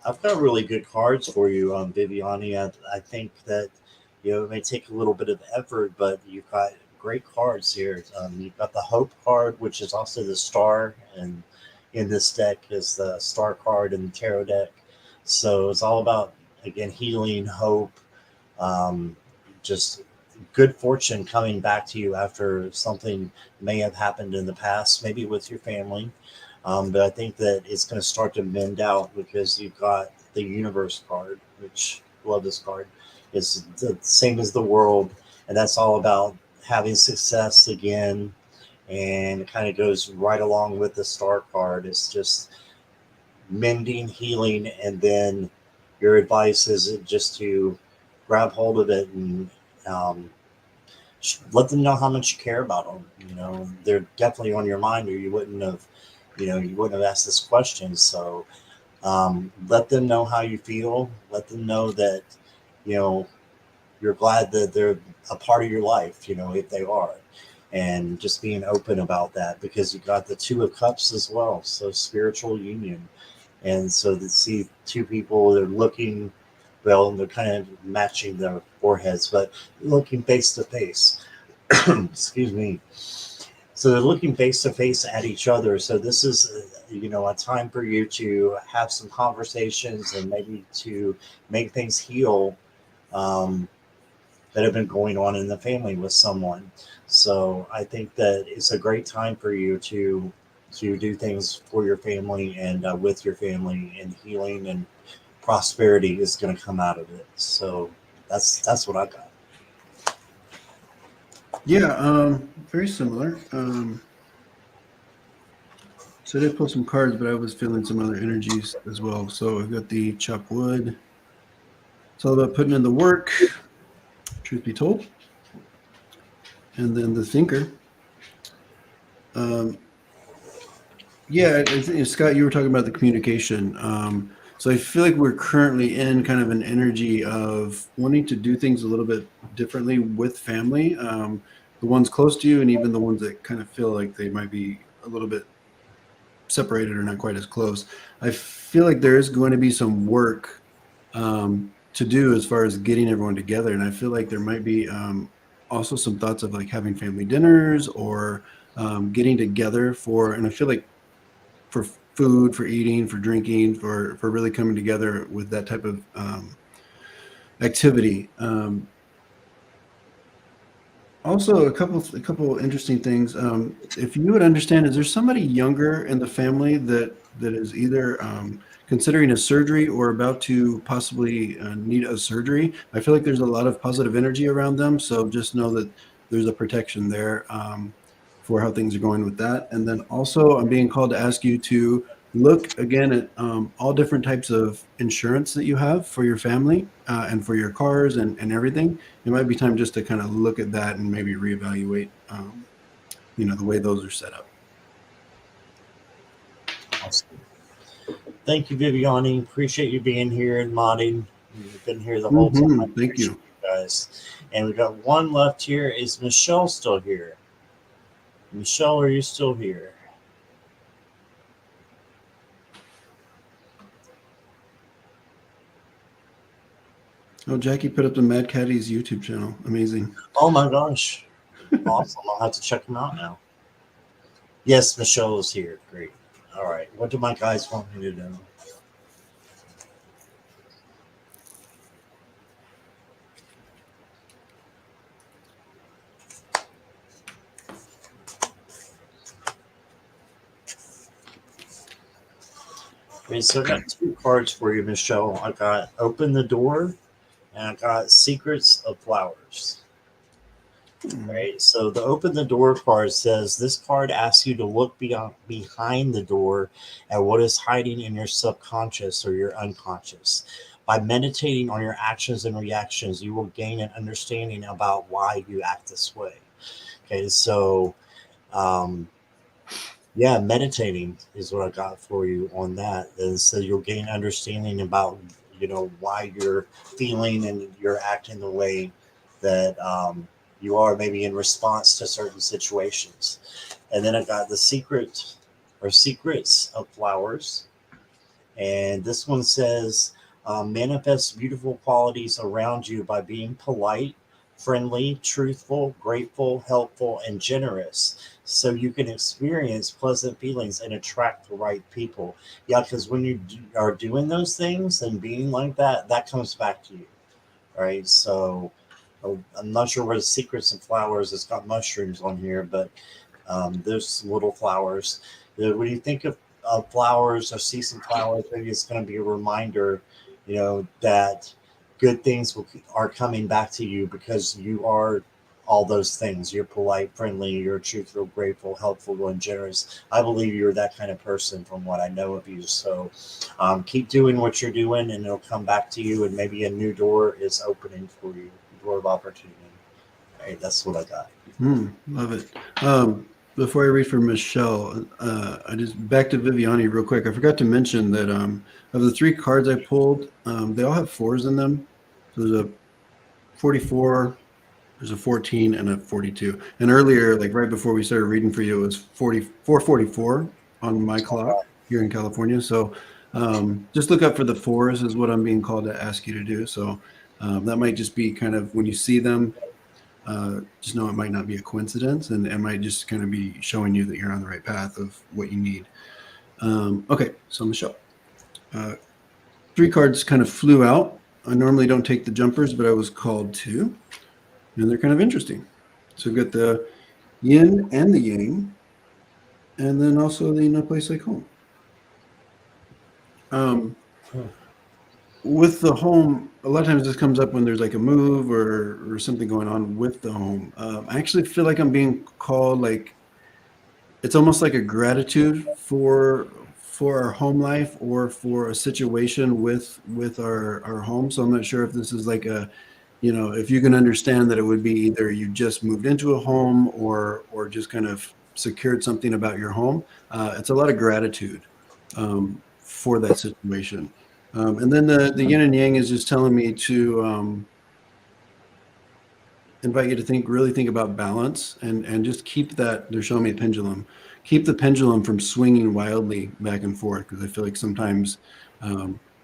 I've got really good cards for you, Viviani. I think that it may take a little bit of effort, but you've got great cards here. You've got the Hope card, which is also the Star, and in this deck is the Star card in the Tarot deck. So it's all about again healing, hope, um, just good fortune coming back to you after something may have happened in the past, maybe with your family. But I think that it's going to start to mend out because you've got the universe card, which love this card. It's the same as the world, and that's all about having success again. And it kind of goes right along with the star card. It's just mending, healing, and then your advice is just to grab hold of it and um, let them know how much you care about them. They're definitely on your mind, or you wouldn't have asked this question. So let them know how you feel. Let them know that you know you're glad that they're a part of your life. If they are, and just being open about that because you got the Two of Cups as well. So spiritual union. And so to see two people, they're looking, well, they're kind of matching their foreheads, but looking face to face. Excuse me. So they're looking face to face at each other. So this is, a time for you to have some conversations and maybe to make things heal um, that have been going on in the family with someone. So I think that it's a great time for you to do things for your family and with your family, and healing and prosperity is going to come out of it. So that's what I got. Yeah, very similar. So I did pull some cards, but I was feeling some other energies as well. So I've got the chop wood. It's all about putting in the work, truth be told. And then the thinker. Um, yeah, Scott, you were talking about the communication. So I feel like we're currently in kind of an energy of wanting to do things a little bit differently with family. The ones close to you, and even the ones that kind of feel like they might be a little bit separated or not quite as close. I feel like there is going to be some work to do as far as getting everyone together, and I feel like there might be also some thoughts of like having family dinners or getting together for. And I feel like for food, for eating, for drinking, for really coming together with that type of activity. Also, a couple interesting things. If you would understand, is there somebody younger in the family that is either considering a surgery or about to possibly need a surgery? I feel like there's a lot of positive energy around them, so just know that there's a protection there for how things are going with that. And then also, I'm being called to ask you to look again at all different types of insurance that you have for your family and for your cars and everything. It might be time just to kind of look at that and maybe reevaluate, the way those are set up. Awesome. Thank you, Viviani. Appreciate you being here and modding. You've been here the whole time. I Thank appreciate you. you guys. And we got one left here. Is Michelle still here? Michelle, are you still here? Oh, Jackie put up the Mad Caddies YouTube channel. Amazing. Oh my gosh. Awesome. I'll have to check them out now. Yes, Michelle is here. Great. All right. What do my guys want me to do? Okay, so I got two cards for you, Michelle. I got Open the Door and I got Secrets of Flowers. Right. So the Open the Door card says this card asks you to look behind the door at what is hiding in your subconscious or your unconscious. By meditating on your actions and reactions, you will gain an understanding about why you act this way. Okay, so um, yeah, meditating is what I got for you on that. And so you'll gain understanding about why you're feeling and you're acting the way that you are, maybe in response to certain situations. And then I got the secret or secrets of flowers, And this one says, manifest beautiful qualities around you by being polite, friendly, truthful, grateful, helpful, and generous, so you can experience pleasant feelings and attract the right people. Yeah, because when you are doing those things and being like that, that comes back to you, right? So I'm not sure what the secrets and flowers. It's got mushrooms on here, but those little flowers. When you think of flowers or see some flowers, maybe it's going to be a reminder, that good things are coming back to you because you are all those things. You're polite, friendly, you're truthful, grateful, helpful, and generous. I believe you're that kind of person from what I know of you. So keep doing what you're doing, and it'll come back to you, and maybe a new door is opening for you, door of opportunity. Right, that's what I got. Love it. Before I read from Michelle, I just back to Viviani real quick. I forgot to mention that of the three cards I pulled, they all have fours in them. So there's a 44, there's a 14, and a 42. And earlier, like right before we started reading for you, it was 44 on my clock here in California. So just look up for the fours is what I'm being called to ask you to do. So that might just be kind of when you see them, just know it might not be a coincidence, and it might just kind of be showing you that you're on the right path of what you need. Okay, so Michelle, three cards kind of flew out. I normally don't take the jumpers, but I was called to, and they're kind of interesting. So we've got the yin and the yang, and then also the no place like home. With the home, a lot of times this comes up when there's like a move or something going on with the home. I actually feel like I'm being called, like it's almost like a gratitude for our home life or for a situation with our home. So I'm not sure if this is like a, if you can understand that it would be either you just moved into a home or just kind of secured something about your home. It's a lot of gratitude for that situation. And then the yin and yang is just telling me to invite you to really think about balance and just keep that. They're showing me a pendulum. Keep the pendulum from swinging wildly back and forth, because I feel like sometimes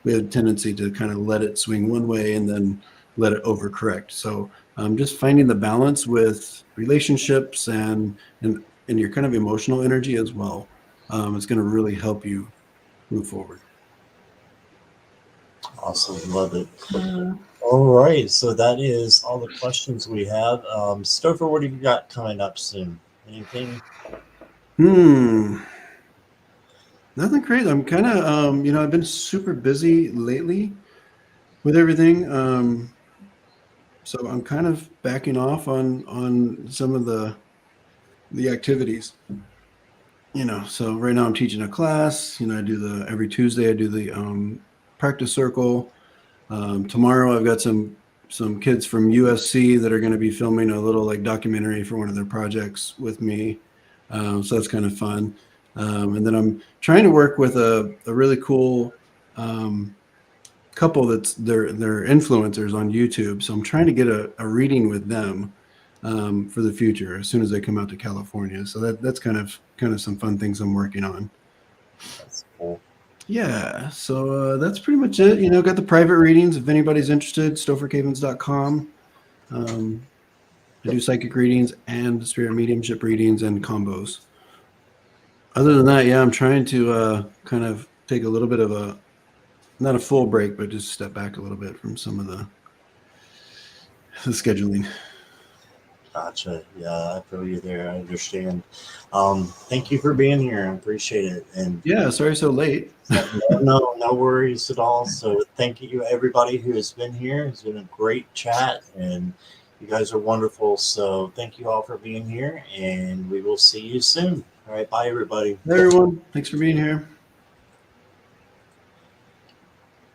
we have a tendency to kind of let it swing one way and then let it overcorrect. So just finding the balance with relationships and your kind of emotional energy as well. It's going to really help you move forward. Awesome. Love it. All right. So that is all the questions we have. Stopher, what have you got coming up soon? Anything? Nothing crazy. I'm kind of, I've been super busy lately with everything. So I'm kind of backing off on some of the activities. So right now I'm teaching a class. I do every Tuesday I do the practice circle. Tomorrow I've got some kids from USC that are going to be filming a little like documentary for one of their projects with me. So that's kind of fun. And then I'm trying to work with a really cool couple that's they're influencers on YouTube. So I'm trying to get a reading with them for the future as soon as they come out to California. So that's kind of some fun things I'm working on. That's cool. Yeah, so that's pretty much it. Got the private readings if anybody's interested. StopherCavins.com. I do psychic readings and spirit mediumship readings and combos. Other than that, yeah, I'm trying to kind of take a little bit of not a full break, but just step back a little bit from some of the scheduling. Gotcha. Yeah, I feel you there. I understand. Thank you for being here. I appreciate it. And yeah, sorry so late. no worries at all. So thank you everybody who has been here. It's been a great chat, and you guys are wonderful. So thank you all for being here, and we will see you soon. All right, bye everybody. Hey everyone, thanks for being here.